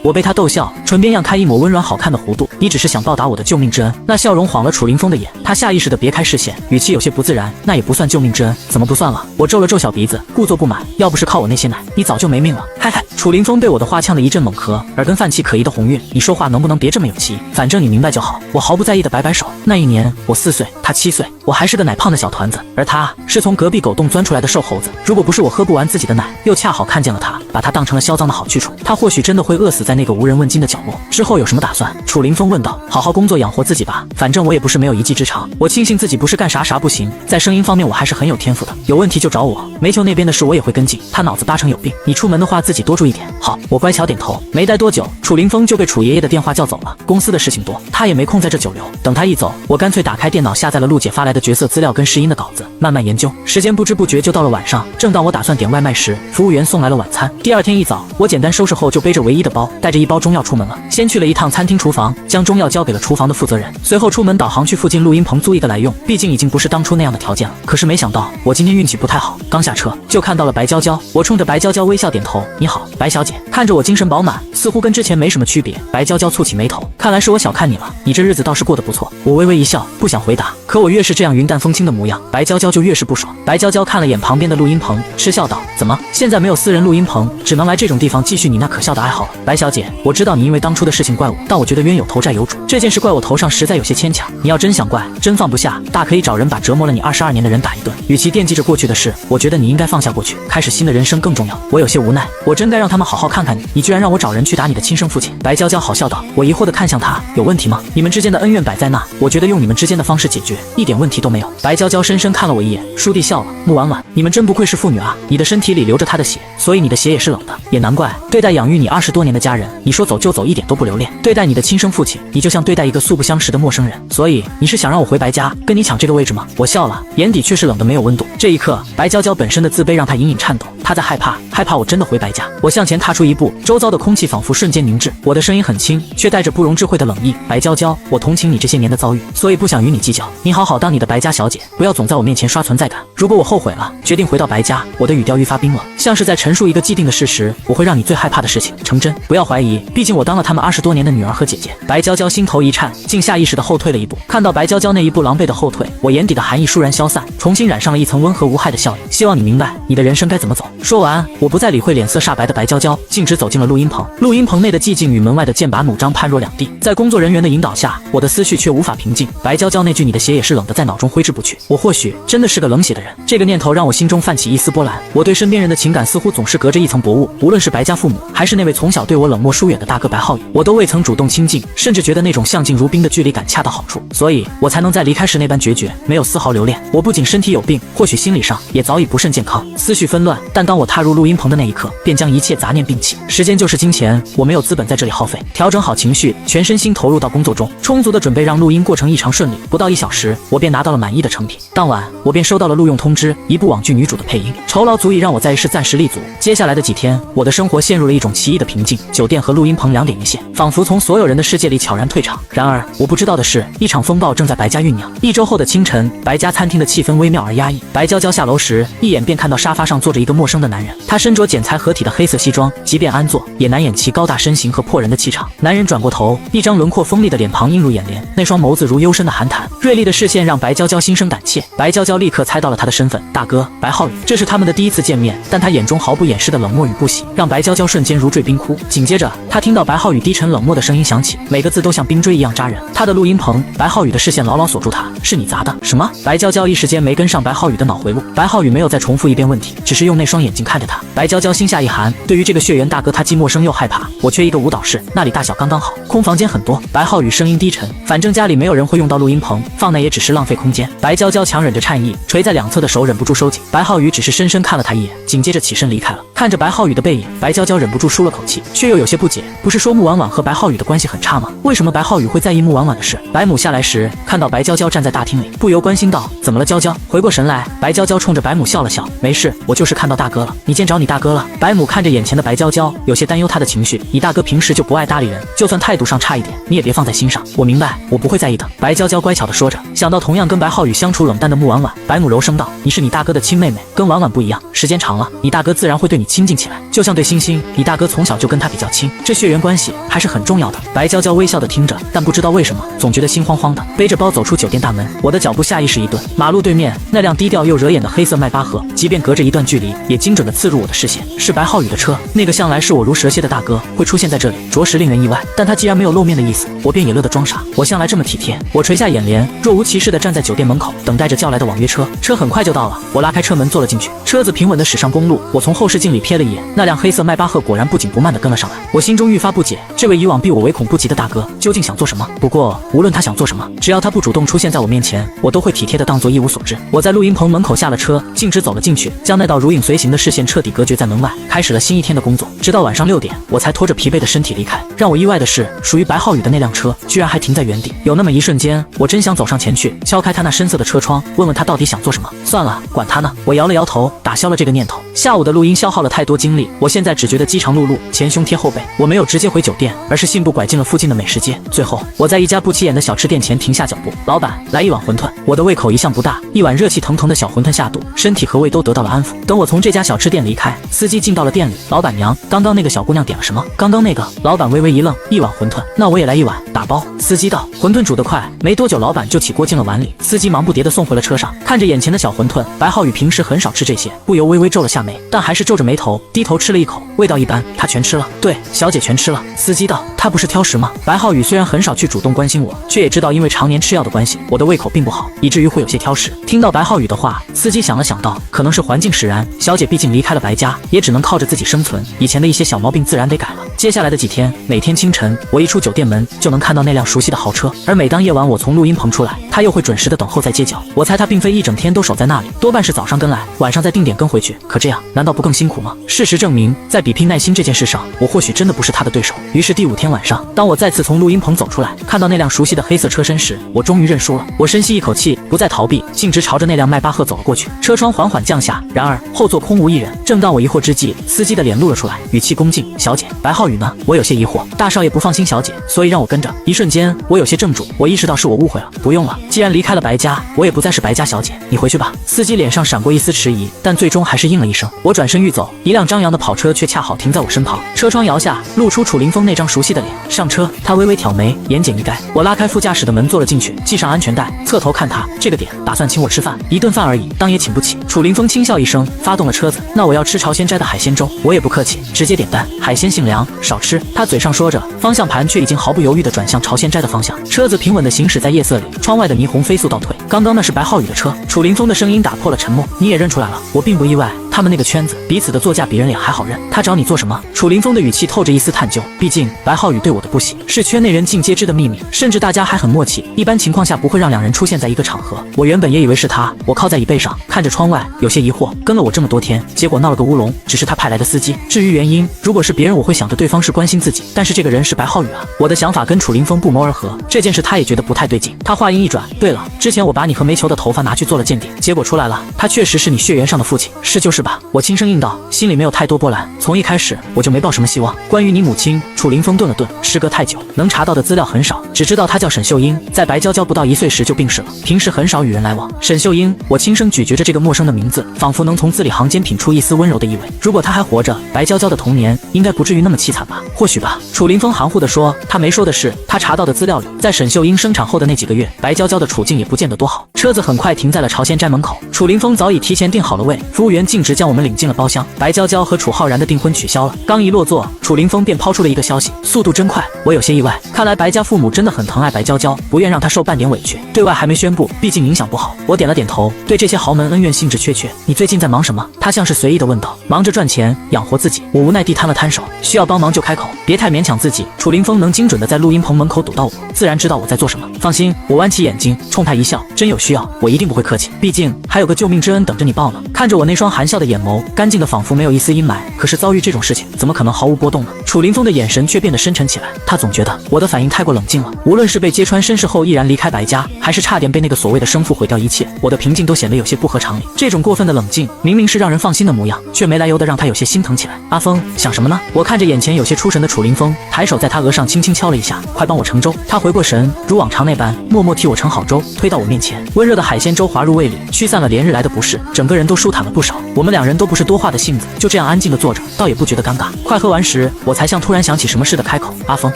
我被他逗笑，唇边漾开一抹温软好看的弧度：“你只是想报答我的救命之恩。”那笑容晃了楚凌风的眼，他下意识地别开视线，语气有些不自然：“那也不算救命之恩，怎么不算了？”我皱了皱小鼻子，故作不满：“要不是靠我那些奶，你早就没命了。”嗨嗨，楚凌风被我的话呛得一阵猛咳，耳根泛起可疑的红晕：“你说话能不能别这么有气？反正你明白就好。”我毫不在意地摆摆手。那一年我4岁，他7岁，我还是个奶胖的小团子，而他是从隔壁狗洞钻出来的瘦猴子。如果不是我喝不完自己的奶，又恰好看见了他，把他当成了销赃的好去处，他或许真的会饿死在那个无人问津的角落。之后有什么打算？楚凌风问道。好好工作养活自己吧，反正我也不是没有一技之长。我庆幸自己不是干啥不行，在声音方面我还是很有天赋的，有问题就找我。煤球那边的事我也会跟进，他脑子8成有病。你出门的话自己多注意点。好，我乖巧点头。没待多久，楚凌风就被楚爷爷的电话叫走了。公司的事情多，他也没空在这久留。等他一走，我干脆打开电脑下载了陆姐发来的角色资料跟试音的稿子，慢慢研究。时间不知不觉就到了晚上，正当我打算点外卖时，服务员送来了晚餐。第二天一早，我简单收拾后就背着唯一的包，带着一包中药出门了。先去了一趟餐厅厨房，将中药交给了厨房的负责人，随后出门导航去附近录音棚租一个来用，毕竟已经不是当初那样的条件了。可是没想到我今天运气不太好，刚下车就看到了白娇娇。我冲着白娇娇微笑点头：“你好，白小姐。”看着我精神饱满，似乎跟之前没什么区别。白娇娇蹙起眉头：“看来是我小看你了，你这日子倒是过得不错。”我微微一笑，不想回答，可我越是这样云淡风轻的模样，白娇娇就越是不爽。白娇娇看了眼旁边的录音棚，嗤笑道：“怎么，现在没有私人录音棚，只能来这种地方继续你那可笑的爱好了？”白小姐，我知道你因为当初的事情怪我，但我觉得冤有头债有主，这件事怪我头上实在有些牵强。你要真想怪，真放不下，大可以找人把折磨了你22年的人打一顿。与其惦记着过去的事，我觉得你应该放下过去，开始新的人生更重要。我有些无奈，我真该让他们好好看看你，你居然让我找人去打你的亲生父亲。白娇娇好笑道。我疑惑地看向他：“有问题吗？你们之间的恩怨摆在那，我觉得用你们之间的方式解决，一点问题都没有。”白娇娇深深看了我一眼，倏地笑了：“穆婉婉，你们真不愧是父女啊！你的身体里流着她的血，所以你的血也是冷的。也难怪，对待养育你20多年的家人，你说走就走，一点都不留恋；对待你的亲生父亲，你就像对待一个素不相识的陌生人。所以你是想让我回白家，跟你抢这个位置吗？”我笑了，眼底却是冷的没有温度。这一刻，白娇娇本身的自卑让她隐隐颤抖，她在害怕我真的回白家。我向前踏出一步，周遭的空气仿佛瞬间凝滞，我的声音很轻，却带着不容置喙的冷意：“白娇娇，我同情你这些年的遭遇，所以不想与你计较。你好好当你的白家小姐，不要总在我面前刷存在感。如果我后悔了，决定回到白家，我的语调愈发冰冷，像是在陈述一个既定的事实，我会让你最害怕的事情成真。不要怀疑，毕竟我当了他们20多年的女儿和姐姐。”白娇娇心头一颤，竟下意识地后退了一步。看到白娇娇那一步狼狈的后退，我眼底的寒意倏然消散，重新染上了一层温和无害的笑意。希望你明白，你的人生该怎么走。说完，我不再理会脸色煞白的白娇娇，径直走进了录音棚。录音棚内的寂静与门外的剑拔弩张判若两地。在工作人员的引导下，我的思绪却无法平静。白娇娇那句“你的血也是冷的”在脑中挥之不去。我或许真的是个冷血的人，这个念头让我心中泛起一丝波澜。我对身边人的情感似乎总是隔着一层薄雾，无论是白家父母，还是那位从小对我冷漠疏远的大哥白浩宇，我都未曾主动亲近，甚至觉得那种相敬如宾的距离感恰到好处，所以我才能在离开时那般决绝，没有丝毫留恋。我不仅身体有病，或许心理上也早已不甚健康，思绪纷乱。但当我踏入录音棚的那一刻，便将一切杂念摒弃。时间就是金钱，我没有资本在这里耗费。调整好情绪，全身心投入到工作中，充足的准备让录音过程异常顺利。不到1小时，我便拿到了满意的成品。当晚，我便收到了录用通知，一部网剧女主的配音，酬劳足以让我在一世暂时立足。接下来的几天，我的生活陷入了一种奇异的平静，酒店和录音棚2点一线，仿佛从所有人的世界里悄然退场。然而，我不知道的是，一场风暴正在白家酝酿。1周后的清晨，白家餐厅的气氛微妙而压抑。白娇娇下楼时，一眼便看到沙发上坐着一个陌生称的男人。他身着剪裁合体的黑色西装，即便安坐也难掩其高大身形和破人的气场。男人转过头，一张轮廓锋利的脸庞映入眼帘，那双眸子如幽深的寒潭，锐利的视线让白娇娇心生胆怯。白娇娇立刻猜到了他的身份，大哥白浩宇。这是他们的第一次见面，但他眼中毫不掩饰的冷漠与不喜，让白娇娇瞬间如坠冰窟。紧接着，他听到白浩宇低沉冷漠的声音响起，每个字都像冰锥一样扎人。他的录音棚，白浩宇的视线牢牢锁住他，是你砸的？什么？白娇娇一时间没跟上白浩宇的脑回路。白浩宇没有再重复一遍问题，只是用那双眼睛看着他。白娇娇心下一寒，对于这个血缘大哥，他既陌生又害怕。我缺一个舞蹈室，那里大小刚刚好，空房间很多。白浩宇声音低沉，反正家里没有人会用到录音棚，放那也只是浪费空间。白娇娇强忍着颤意，垂在两侧的手忍不住收紧。白浩宇只是深深看了他一眼，紧接着起身离开了。看着白浩宇的背影，白娇娇忍不住舒了口气，却又有些不解。不是说穆婉婉和白浩宇的关系很差吗？为什么白浩宇会在意穆婉婉的事？白母下来时，看到白娇娇站在大厅里，不由关心道：“怎么了，娇娇？”回过神来，白娇娇冲着白母笑了笑：“没事，我就是看到大哥了。你见着你大哥了？”白母看着眼前的白娇娇，有些担忧她的情绪。你大哥平时就不爱搭理人，就算态度上差一点，你也别放在心上。我明白，我不会在意的。白娇娇乖巧地说着。想到同样跟白浩宇相处冷淡的穆婉婉，白母柔声道：“你是你大哥的亲妹妹，跟婉婉不一样，时间长了，你大哥自然会对你亲近起来，就像对星星，你大哥从小就跟他比较亲，这血缘关系还是很重要的。”白娇娇微笑地听着，但不知道为什么，总觉得心慌慌的。背着包走出酒店大门，我的脚步下意识一顿。马路对面那辆低调又惹眼的黑色迈巴赫，即便隔着一段距离，也精准地刺入我的视线。是白浩宇的车，那个向来视我如蛇蝎的大哥会出现在这里，着实令人意外。但他既然没有露面的意思，我便也乐得装傻。我向来这么体贴。我垂下眼帘，若无其事地站在酒店门口，等待着叫来的网约车。车很快就到了，我拉开车门坐了进去。车子平稳地驶上公路，我从后视镜里瞥了一眼，那辆黑色迈巴赫果然不紧不慢地跟了上来。我心中愈发不解，这位以往避我唯恐不及的大哥究竟想做什么？不过无论他想做什么，只要他不主动出现在我面前，我都会体贴地当作一无所知。我在录音棚门口下了车，径直走了进去，将那道如影随形的视线彻底隔绝在门外，开始了新一天的工作。直到晚上6点，我才拖着疲惫的身体离开。让我意外的是，属于白浩宇的那辆车居然还停在原地。有那么一瞬间，我真想走上前去，敲开他那深色的车窗，问问他到底想做什么。算了，管他呢。我摇了摇头，打消了这个念头。下午的录音消耗了太多精力，我现在只觉得饥肠辘辘，前胸贴后背。我没有直接回酒店，而是信步拐进了附近的美食街。最后，我在一家不起眼的小吃店前停下脚步。老板，来一碗馄饨。我的胃口一向不大，一碗热气腾腾的小馄饨下肚，身体和胃都得到了安抚。等我从这家小吃店离开，司机进到了店里。老板娘，刚刚那个小姑娘点了什么？刚刚那个。老板微微一愣，一碗馄饨，那我也来一碗，打包。司机道，馄饨煮得快，没多久老板就起锅进了碗里。司机忙不迭地送回了车上。看着眼前的小馄饨，白浩宇平时很少吃这些，不由微微皱了下眉，但还是皱着眉头低头吃了一口，味道一般。他全吃了？对，小姐全吃了。司机道，他不是挑食吗？白浩宇虽然很少去主动关心我，却也知道因为常年吃药的关系，我的胃口并不好，以至于会有些挑食。听到白浩宇的话，司机想了想道，可能是环境使然，小姐毕竟离开了白家，也只能靠着自己生存，以前的一些小毛病自然得改了。接下来的几天，每天清晨我一出酒店门就能看到那辆熟悉的豪车，而每当夜晚我从录音棚出来，他又会准时的等候在街角。我猜他并非一整天都守在那里，多半是早上跟来，晚上再定点跟回去。可这样难道不更辛苦吗？事实证明，在比拼耐心这件事上，我或许真的不是他的对手。于是第5天晚上，当我再次从录音棚走出来，看到那辆熟悉的黑色车身时，我终于认输了。我深吸一口气，不再逃避，径直朝着那辆迈巴赫走了过去。车窗缓缓降下，然而后座空无一人。正当我疑惑之际，司机的脸露了出来，语气恭敬：“小姐，白浩宇呢？”我有些疑惑，大少爷不放心小姐，所以让我跟着。一瞬间，我有些怔住，我意识到是我误会了。不用了，既然离开了白家，我也不再是白家小姐，你回去吧。司机脸上闪过一丝迟疑，但最终还是应了一声。我转身欲走，一辆张扬的跑车却恰好停在我身旁，车窗摇下，露出楚凌风那张熟悉的脸。上车，他微微挑眉，言简意赅。我拉开副驾驶的门坐了进去，系上安全带，侧头看他，这个点打算请我吃饭，1顿饭而已，当也请不起。楚凌风轻笑一声，发动了车子。那我要吃朝鲜斋的海鲜粥。我也不客气，直接点单，海鲜性凉，少吃。他嘴上说着，方向盘却已经毫不犹豫地转向朝鲜斋的方向。车子平稳地行驶在夜色里，窗外的霓虹飞速倒退。刚刚那是白浩宇的车。楚凌风的声音打破了沉默，你也认出来了？我并不意外，他们那个圈子彼此的座驾比人脸还好认。他找你做什么？楚凌风的语气透着一丝探究，毕竟白浩宇对我的不喜是圈内人尽皆知的秘密，甚至大家还很默契，一般情况下不会让两人出现在一个场合。我原本也以为是他，我靠在椅背上看着窗外，有些疑惑，跟了我这么多天，结果闹了个乌龙，只是他派来的司机。至于原因，如果是别人我会想着对方是关心自己，但是这个人是白浩宇啊。我的想法跟楚凌风不谋而合，这件事他也觉得不太对劲。他话音一转，对了，之前我把你和煤球的头发拿去做了鉴定，结果出来了，他确实是你血缘上的父亲，是就是是吧？我轻声应道，心里没有太多波澜。从一开始我就没抱什么希望。关于你母亲，楚凌风顿了顿，时隔太久，能查到的资料很少，只知道她叫沈秀英，在白娇娇不到1岁时就病逝了，平时很少与人来往。沈秀英，我轻声咀嚼着这个陌生的名字，仿佛能从字里行间品出一丝温柔的意味。如果她还活着，白娇娇的童年应该不至于那么凄惨吧？或许吧。楚凌风含糊地说，他没说的是，他查到的资料里，在沈秀英生产后的那几个月，白娇娇的处境也不见得多好。车子很快停在了朝鲜斋门口，楚凌风早已提前订好了位，服务员径直将我们领进了包厢。白娇娇和楚浩然的订婚取消了，刚一落座，楚凌风便抛出了一个消息，速度真快，我有些意外。看来白家父母真的很疼爱白娇娇，不愿让她受半点委屈。对外还没宣布，毕竟影响不好。我点了点头，对这些豪门恩怨兴致缺缺。你最近在忙什么？他像是随意地问道。忙着赚钱养活自己。我无奈地摊了摊手，需要帮忙就开口，别太勉强自己。楚凌风能精准地在录音棚门口堵到我，自然知道我在做什么。放心，我弯起眼睛冲他一笑，真有需要，我一定不会客气，毕竟还有个救命之恩等着你报呢。看着我那双含笑的眼眸，干净的仿佛没有一丝阴霾。可是遭遇这种事情，怎么可能毫无波动呢？楚凌风的眼神却变得深沉起来，他总觉得我的反应太过冷静了。无论是被揭穿身世后毅然离开白家，还是差点被那个所谓的生父毁掉一切，我的平静都显得有些不合常理。这种过分的冷静，明明是让人放心的模样，却没来由的让他有些心疼起来。阿峰，想什么呢？我看着眼前有些出神的楚凌风，抬手在他额上轻轻敲了一下，快帮我盛粥。他回过神，如往常那般，默默替我盛好粥，推到我面前。温热的海鲜粥滑入胃里，驱散了连日来的不适，整个人都舒坦了不少。我们两人都不是多话的性子，就这样安静地坐着，倒也不觉得尴尬。快喝完时，我才像突然想起什么似的开口：“阿峰，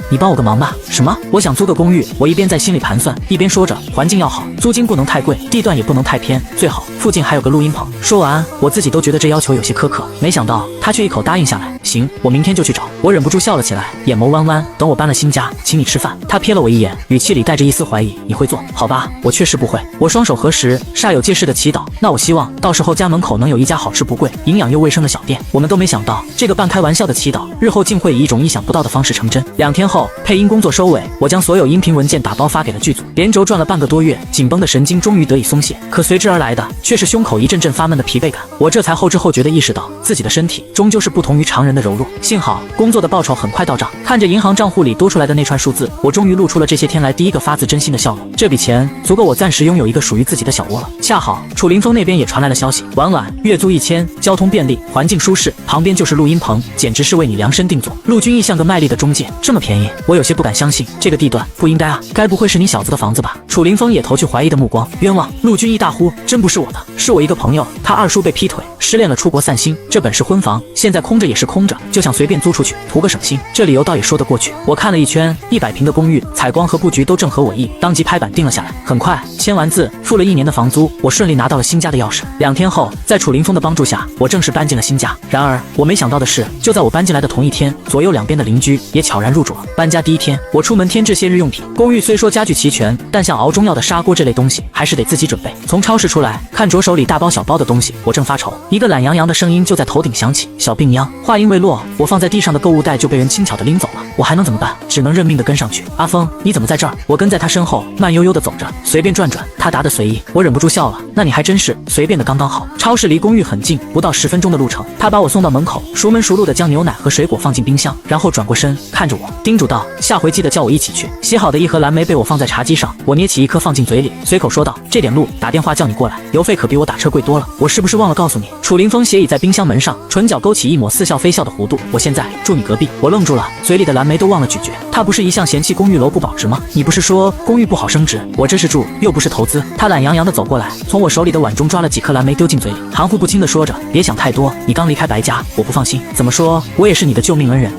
你帮我个忙吧。”什么？我想租个公寓。我一边在心里盘算，一边说着：“环境要好，租金不能太贵，地段也不能太偏，最好附近还有个录音棚。”说完，我自己都觉得这要求有些苛刻，没想到他却一口答应下来。行，我明天就去找。我忍不住笑了起来，眼眸弯弯。等我搬了新家，请你吃饭。他瞥了我一眼，语气里带着一丝怀疑：“你会做？好吧，我确实不会。”我双手合十，煞有介事的祈祷：“那我希望到时候家门口能有一家好吃不贵、营养又卫生的小店。”我们都没想到，这个半开玩笑的祈祷，日后竟会以一种意想不到的方式成真。2天后，配音工作收尾，我将所有音频文件打包发给了剧组。连轴转了半个多月，紧绷的神经终于得以松懈，可随之而来的却是胸口一阵阵发闷的疲惫感。我这才后知后觉地意识到，自己的身体终究是不同于常人的柔弱。幸好工作的报酬很快到账，看着银行账户里多出来的那串数字，我终于露出了这些天来第一个发自真心的笑容。这笔钱足够我暂时拥有一个属于自己的小窝了。恰好楚凌风那边也传来了消息，晚月租1000，交通便利，环境舒适，旁边就是录音棚，简直是为你量身定做。陆军亦像个卖力的中介，这么便宜，我有些不敢相信。这个地段不应该啊，该不会是你小子的房子吧？楚凌风也投去怀疑的目光。冤枉！陆军亦大呼，真不是我的，是我一个朋友，他二叔被劈腿，失恋了，出国散心，这本是婚房，现在空着也是空着，就想随便租出去，图个省心。这理由倒也说得过去。我看了一圈，100平的公寓，采光和布局都正合我意，当即拍板定了下来。很快签完字，付了1年的房租，我顺利拿到了新家的钥匙。2天后，在楚凌风的帮助下，我正式搬进了新家。然而我没想到的是，就在我搬进来的同一天，左右两边的邻居也悄然入住了。搬家第1天，我出门添置些日用品。公寓虽说家具齐全，但像熬中药的砂锅这类东西还是得自己准备。从超市出来，看着手里大包小包的东西，我正发愁，一个懒洋洋的声音就在头顶响起：“小病秧。”话音未落，我放在地上的购物袋就被人轻巧地拎走了。我还能怎么办？只能认命地跟上去。阿峰，你怎么在这儿？我跟在他身后，慢悠悠地走着，随便转转。他答得随意，我忍不住笑了。那你还真是随便的刚刚好。超市离公寓很近，不到10分钟的路程。他把我送到门口，熟门熟路地将牛奶和水果放进冰箱，然后转过身看着我，叮嘱道：“下回记得叫我一起去。”洗好的一盒蓝莓被我放在茶几上，我捏起一颗放进嘴里，随口说道：“这点路打电话叫你过来，邮费可比我打车贵多了。我是不是忘了告诉你？”楚凌风斜倚在冰箱门上，唇角勾起一抹似笑非笑的弧度。我现在住你隔壁。我愣住了，嘴里的蓝莓都忘了咀嚼。他不是一向嫌弃公寓楼不保值吗？你不是说公寓不好升值？我这是住又不是投资。他懒洋洋地走过来，从我手里的碗中抓了几颗蓝莓丢进嘴里，含糊不清地说着：“别想太多，你刚离开白家，我不放心。怎么说，我也是你的救命恩人。”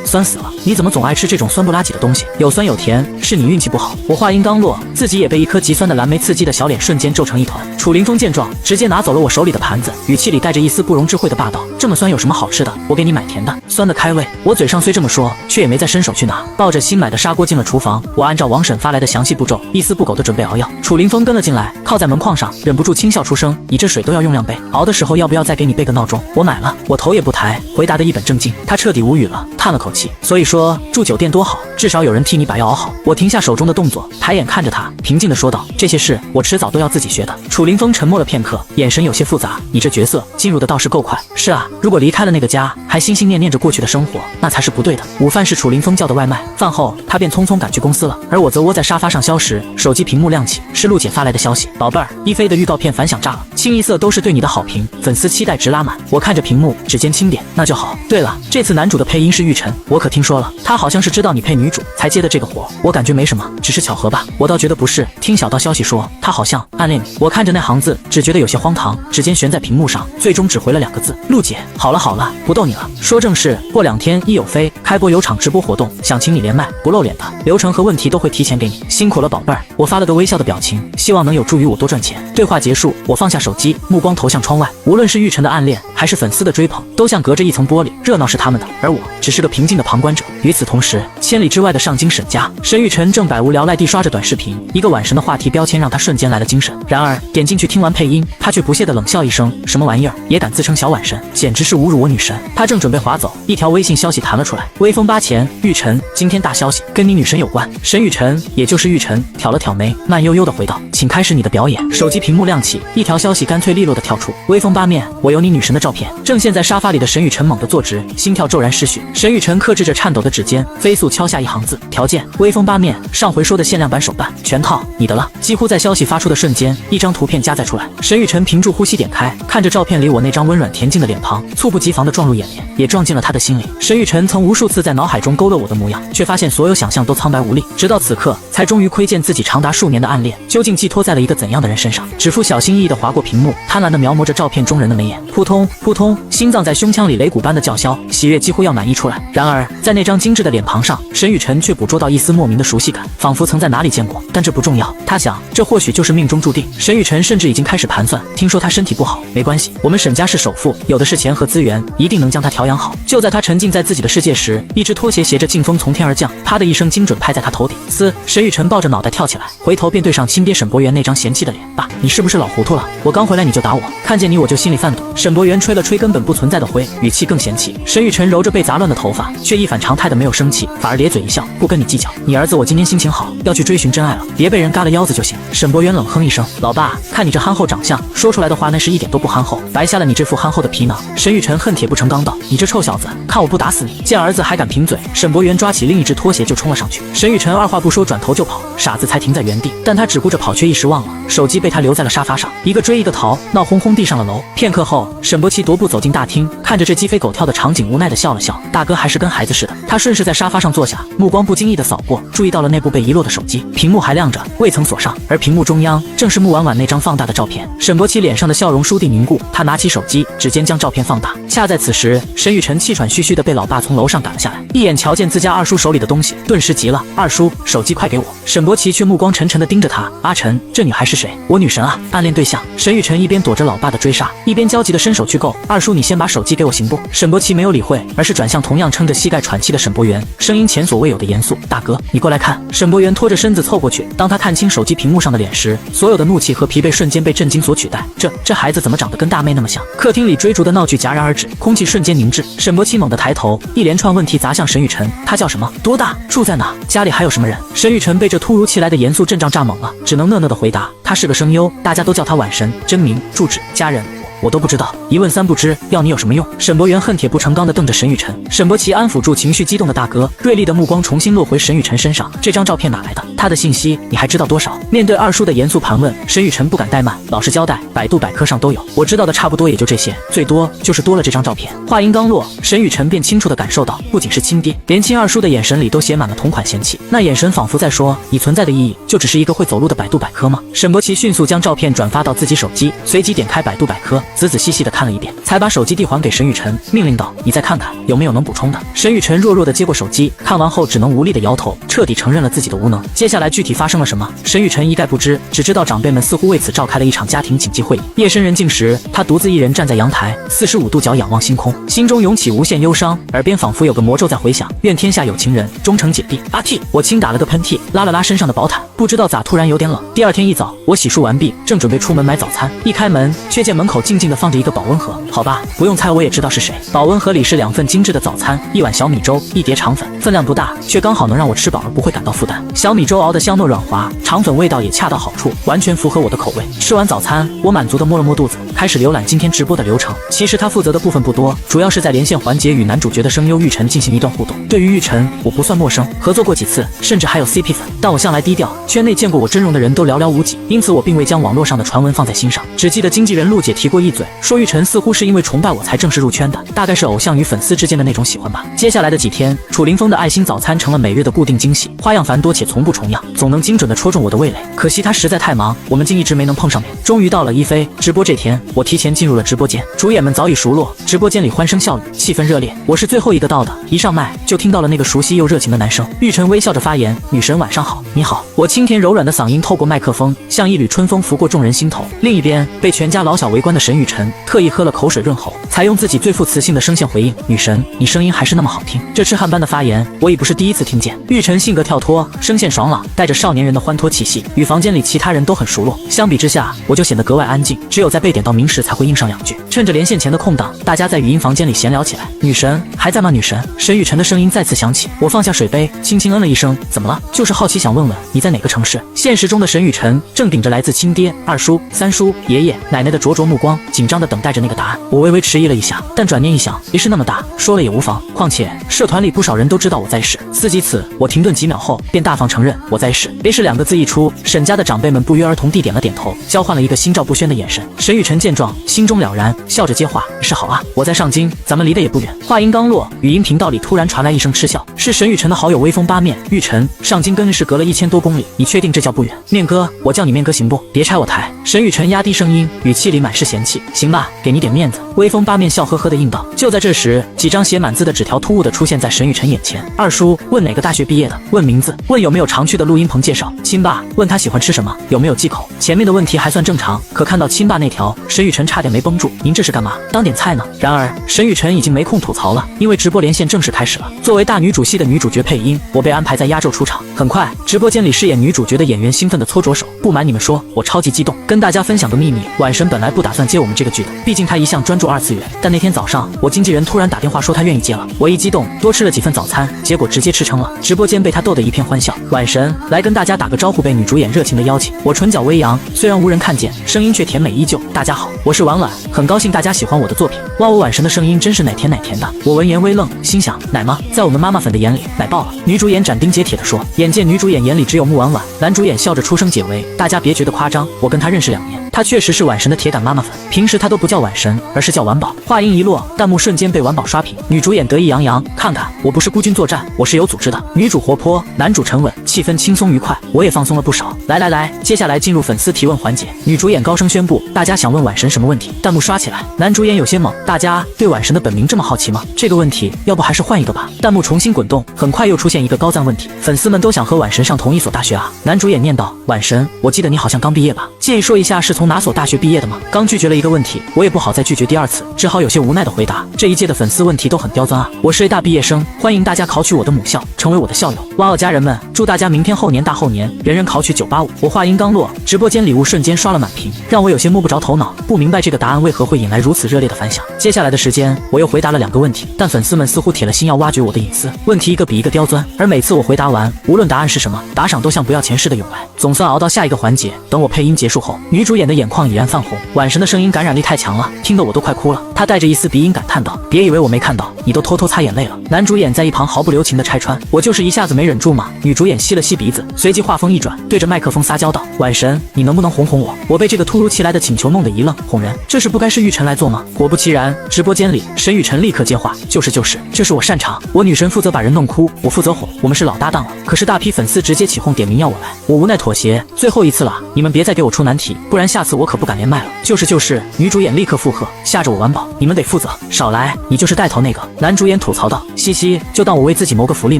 酸死了！你怎么总爱吃这种酸不拉几的东西？有酸有甜，是你运气不好。我话音刚落，自己也被一颗极酸的蓝莓刺激的小脸瞬间皱成一团。楚凌风见状，直接拿走了我手里的盘子，语气里带着一丝不容置喙的霸道：“这么酸有什么好吃的？我给你买甜的，酸的开胃。”我嘴上虽这么说，却也没再伸手去拿，抱着新买的砂锅进了厨房。我按照王婶发来的详细步骤，一丝不苟地准备熬药。楚凌风跟了进来，靠在门框上，忍不住轻笑出声：“你这水都要用2杯，熬的时候要不要再给你备个闹钟？”我买了。我头也不抬，回答得一本正经。他彻底无语了，叹了口气：“所以说住酒店多好，至少有人替你把药熬好。”我停下手中的动作，抬眼看着他，平静地说道：“这些事我迟早都要自己学的。”楚凌风沉默了片刻，眼神有些复杂：“你这角色进入的倒是够快。”是啊，如果离开了那个家，还心心念念着过去的生活，那才是不对的。午饭是楚凌风叫的外卖，饭后他便匆匆赶去公司了，而我则窝在沙发上消食。手机屏幕亮起，是陆姐发来的消息：“宝贝儿，一菲的预告片反响炸了。”清一色都是对你的好评，粉丝期待值拉满。我看着屏幕，指尖轻点，那就好。对了，这次男主的配音是玉晨，我可听说了，他好像是知道你配女主才接的这个活，我感觉没什么，只是巧合吧。我倒觉得不是，听小道消息说他好像暗恋你。我看着那行字，只觉得有些荒唐，指尖悬在屏幕上，最终只回了2个字：陆姐。好了好了，不逗你了。说正事，过2天一有飞开播有场直播活动，想请你连麦，不露脸的，流程和问题都会提前给你。辛苦了宝贝儿。我发了个微笑的表情，希望能有助于我多赚钱。对话结束，我放下手机，目光投向窗外。无论是玉晨的暗恋，还是粉丝的追捧，都像隔着一层玻璃，热闹是他们的，而我只是个平静的旁观者。与此同时，千里之外的上京沈家，沈雨晨正百无聊赖地刷着短视频，一个晚神的话题标签让他瞬间来了精神。然而点进去听完配音，他却不屑地冷笑一声：什么玩意儿，也敢自称小晚神，简直是侮辱我女神。他正准备划走，一条微信消息弹了出来：微风吧前，玉晨，今天大消息，跟你女神有关。沈雨晨，也就是玉晨，挑了挑眉，慢悠悠地回道：请开始你的表演。手机屏幕亮起，一条消息干脆利落地跳出：微风吧面，我有你女神的照片。正陷在沙发里的沈雨晨猛地坐直，心跳骤然失序。沈雨晨克制着颤抖的指尖，飞速敲下一行字：条件，微风吧面，上回说的限量版手办，全套你的了。几乎在消息发出的瞬间，一张图片加载出来。沈雨晨屏住呼吸点开，看着照片里我那张温软恬静的脸庞，猝不及防地撞入眼帘，也撞进了他的心里。沈雨晨曾无数次在脑海中勾勒我的模样，却发现所有想象都苍白无力，直到此刻才终于窥见自己长达数年的暗恋究竟寄托在了一个怎样的人身上。指腹小心翼翼地划过屏幕，贪婪地描摹着照片中人的眉眼，扑通扑通，心脏在胸腔里擂鼓般的叫嚣，喜悦几乎要满溢出来。然而在那张精致的脸庞上，沈雨晨却捕捉到一丝莫名的熟悉感，仿佛曾在哪里见过，但这不重要。他想，这或许就是命中注定。沈雨晨甚至已经开始盘算，听说他身体不好，没关系，我们沈家是首富，有的是钱和资源，一定能将他调养好。就在他沉浸在自己的世界时，一只拖鞋携着劲风从天而降，啪的一声精准拍在他头顶。沈雨晨抱着脑袋跳起来，回头便对上亲爹沈博元那张嫌弃的脸：爸，你是不是老糊涂了？我刚回来你就打我，看见你我就心里犯堵。沈博元吹了吹根本不存在的灰，语气更嫌弃。沈雨晨揉着被杂乱的头发，却一反常态的没有生气，反而咧嘴一笑：不跟你计较，你儿子我今天心情好，要去追寻真爱了，别被人嘎了腰子就行。沈博元冷哼一声：老爸，看你这憨厚长相，说出来的话那是一点都不憨厚，白瞎了你这副憨厚的皮囊。沈雨晨恨铁不成钢道：你这臭小子，看我不打死你！见儿子还敢贫嘴，沈博元抓起另一只拖鞋就冲了上去。沈雨晨二话不说转头就跑，傻子才停在原地，但他只顾着跑却一时忘了手机被他留在了沙发上，一个追一个逃，闹哄哄地上了楼。片刻后，沈博奇踱步走进大厅，看着这鸡飞狗跳的场景，无奈地笑了笑：大哥还是跟孩子似的。他顺势在沙发上坐下，目光不经意地扫过，注意到了那部被遗落的手机，屏幕还亮着，未曾锁上，而屏幕中央正是穆婉婉那张放大的照片。沈博奇脸上的笑容倏地凝固，他拿起手机，指尖将照片放大。恰在此时，沈雨晨气喘吁吁地被老爸从楼上赶了下来，一眼瞧见自家二叔手里的东西，顿时急了：二叔，手机快给我！沈博奇却目光沉沉地盯着他：阿晨，这女孩是谁？我女神啊，暗恋对象。沈雨晨一边躲着老爸的追杀，一边焦急地伸手去够。二叔，你先把手机给我行不？沈博奇没有理会，而是转向同样撑着膝盖喘气的沈博元，声音前所未有的严肃：大哥，你过来看。沈博元拖着身子凑过去，当他看清手机屏幕上的脸时，所有的怒气和疲惫瞬间被震惊所取代。这孩子怎么长得跟大妹那么像？客厅里追逐的闹剧戛然而止，空气瞬间凝滞。沈博奇猛地抬头，一连串问题砸向沈雨晨：他叫什么？多大？住在哪？家里还有什么人？沈雨晨被这突如其来的严肃阵仗炸懵了，只能讷讷地回答：他是个声优，大家都叫他晚神，真名、住址、家人我都不知道，一问三不知，要你有什么用？沈博元恨铁不成钢地瞪着沈雨晨。沈博奇安抚住情绪激动的大哥，锐利的目光重新落回沈雨晨身上。这张照片哪来的？他的信息你还知道多少？面对二叔的严肃盘问，沈雨晨不敢怠慢，老实交代：百度百科上都有，我知道的差不多也就这些，最多就是多了这张照片。话音刚落，沈雨晨便清楚地感受到，不仅是亲爹，连亲二叔的眼神里都写满了同款嫌弃，那眼神仿佛在说：你存在的意义就只是一个会走路的百度百科吗？沈博奇迅速将照片转发到自己手机，随即点开百度百科，仔仔细细地看了一遍，才把手机递还给沈雨晨，命令道：你再看看有没有能补充的。沈雨晨弱弱地接过手机，看完后只能无力地摇头，彻底承认了自己的无能。接下来具体发生了什么，沈雨晨一概不知，只知道长辈们似乎为此召开了一场家庭紧急会议。夜深人静时，他独自一人站在阳台，45度角仰望星空，心中涌起无限忧伤，耳边仿佛有个魔咒在回响：愿天下有情人终成姐弟。阿嚏！我轻打了个喷嚏，拉了拉身上的薄毯，不知道咋突然有点冷。第二天一早，我洗漱完毕，正准备出门买早餐，一开门却见门口静静地放着一个保温盒。好吧，不用猜我也知道是谁。保温盒里是2份精致的早餐，一碗小米粥，一碟肠粉，分量不大，却刚好能让我吃饱而不会感到负担。小米粥熬得香糯软滑，肠粉味道也恰到好处，完全符合我的口味。吃完早餐，我满足地摸了摸肚子，开始浏览今天直播的流程。其实他负责的部分不多，主要是在连线环节与男主角的声优玉晨进行一段互动。对于玉晨，我不算陌生，合作过几次，甚至还有 CP 粉，但我向来低调，圈内见过我真容的人都寥寥无几，因此我并未将网络上的传闻放在心上，只记得经纪人陆姐提过一嘴，说玉晨似乎是因为崇拜我才正式入圈的，大概是偶像与粉丝之间的那种喜欢吧。接下来的几天，楚凌风的爱心早餐成了每日的固定惊喜，花样繁多且从不重样，总能精准地戳中我的味蕾。可惜他实在太忙，我们竟一直没能碰上面。终于到了一飞直播这天，我提前进入了直播间，主演们早已熟络，直播间里欢声笑语，气氛热烈。我是最后一个到的，一上麦就听到了那个熟悉又热情的男声。玉晨微笑着发言：“女神晚上好。”“你好。”我清甜柔软的嗓音透过麦克风，像一缕春风拂过众人心头。另一边，被全家老小围观的沈雨晨特意喝了口水润喉，才用自己最富磁性的声线回应：“女神，你声音还是那么好听。”这痴汉般的发言，我已不是第一次听见。玉晨性格跳脱，声线爽朗，带着少年人的欢脱气息，与房间里其他人都很熟络。相比之下，我就显得格外安静，只有在被点到名时才会应上两句。趁着连线前的空档，大家在语音房间里闲聊起来。“女神还在吗？女神？”沈雨晨的声音再次响起，我放下水杯，轻轻嗯了一声。“怎么了？就是好奇，想问问你在哪个城市？”现实中的沈雨晨正顶着来自亲爹、二叔、三叔、爷爷、奶奶的灼灼目光，紧张地等待着那个答案。我微微迟疑了一下，但转念一想，离是那么大，说了也无妨。况且社团里不少人都知道我在世。思及此，我停顿几秒后，便大方承认我在世。别是两个字一出，沈家的长辈们不约而同地点了点头，交换了一个心照不宣的眼神。沈雨晨见状，心中了然，笑着接话：“是好啊，我在上京，咱们离得也不远。”话音刚落，语音频道里突然传来一声嗤笑，是沈雨晨的好友微风八面。“玉晨，上京跟日市隔了1000多公里，你确定这叫不远？面哥，我叫你面哥行不？别拆我台。”沈雨晨压低声音，语气里满是嫌弃。“行吧，给你点面子。”微风八面笑呵呵的应道。就在这时，几张写满字的纸条突兀地出现在沈雨晨眼前。“二叔问哪个大学毕业的，问名字，问有没有常去的录音棚介绍。亲爸问他喜欢吃什么，有没有忌口。”前面的问题还算正常，可看到亲爸那条，沈雨晨差点没绷住。“您这是干嘛？当点菜呢？”然而沈雨晨已经没空吐槽了，因为直播连线正式开始了。作为大女主戏的女主角配音，我被安排在压轴出场。很快，直播间里饰演女主角的演员兴奋地搓着手。不瞒你们说，我超级激动。跟大家分享个秘密，晚神本来不打算接我们这个剧的，毕竟他一向专注二次元。但那天早上，我经纪人突然打电话说他愿意接了。我一激动，多吃了几份早餐，结果直接吃撑了。直播间被他逗得一片欢笑。“晚神，来跟大家打个招呼。”被女主演热情的邀请，我唇角微扬，虽然无人看见，声音却甜美依旧。“大家好，我是婉婉，很高兴大家喜欢我的作品。”哇，我晚神的声音真是奶甜奶甜的。我闻言微愣，心想奶吗？在我们妈妈粉的眼里，奶爆了。女主演斩钉截铁地说。眼见女主演眼里只有穆婉婉，男主演笑着出声解围：“大家别觉得夸张，我跟她认识2年。她确实是晚神的铁杆妈妈粉，平时她都不叫晚神，而是叫晚宝。”话音一落，弹幕瞬间被晚宝刷屏。女主演得意洋洋：“看看，我不是孤军作战，我是有组织的。”女主活泼，男主沉稳，气氛轻松愉快，我也放松了不少。来，接下来进入粉丝提问环节。女主演高声宣布：“大家想问晚神什么问题？”弹幕刷起来。男主演有些懵：“大家对晚神的本名这么好奇吗？这个问题要不还是换一个吧。”弹幕重新滚动，很快又出现一个高赞问题：“粉丝们都想和晚神上同一所大学啊？”男主演念道：“晚神，我记得你好像刚毕业吧？介意说一下是从哪所大学毕业的吗？”刚拒绝了一个问题，我也不好再拒绝第2次，只好有些无奈的回答：“这一届的粉丝问题都很刁钻啊，我是 A 大毕业生，欢迎大家考取我的母校，成为我的校友。哇哦，家人们，祝大家明天后年大后年，人人考取985。”我话音刚落，直播间礼物瞬间刷了满屏，让我有些摸不着头脑，不明白这个答案为何会引来如此热烈的反响。接下来的时间，我又回答了2个问题，但粉丝们似乎铁了心要挖掘我的隐私，问题一个比一个刁钻，而每次我回答完，无论答案是什么，打赏都像不要钱似的涌来。总算熬到下一个环节，等我配音结束后，女主演的眼眶已然泛红，晚神的声音感染力太强了，听得我都快哭了。她带着一丝鼻音感叹道：“别以为我没看到，你都偷偷擦眼泪了。”男主演在一旁毫不留情的拆穿：“我就是一下子没忍住嘛。”女主演吸了吸鼻子，随即话锋一转，对着麦克风撒娇道：“晚神，你能不能哄哄我？”我被这个突如其来的请求弄得一愣，哄人，这事不该是玉晨来做吗？果不其然，直播间里沈雨晨立刻接话：“就是，这是我擅长，我女神负责把人弄哭，我负责哄，我们是老搭档了。”可是大批粉丝直接起哄点名要我来，我无奈妥协，最后一次了，你们别再给我出难题，不然下次我可不敢连麦了。就是，女主演立刻附和，吓着我晚宝，你们得负责，少来，你就是带头那个。男主演吐槽道：“嘻嘻，就当我为自己谋个福利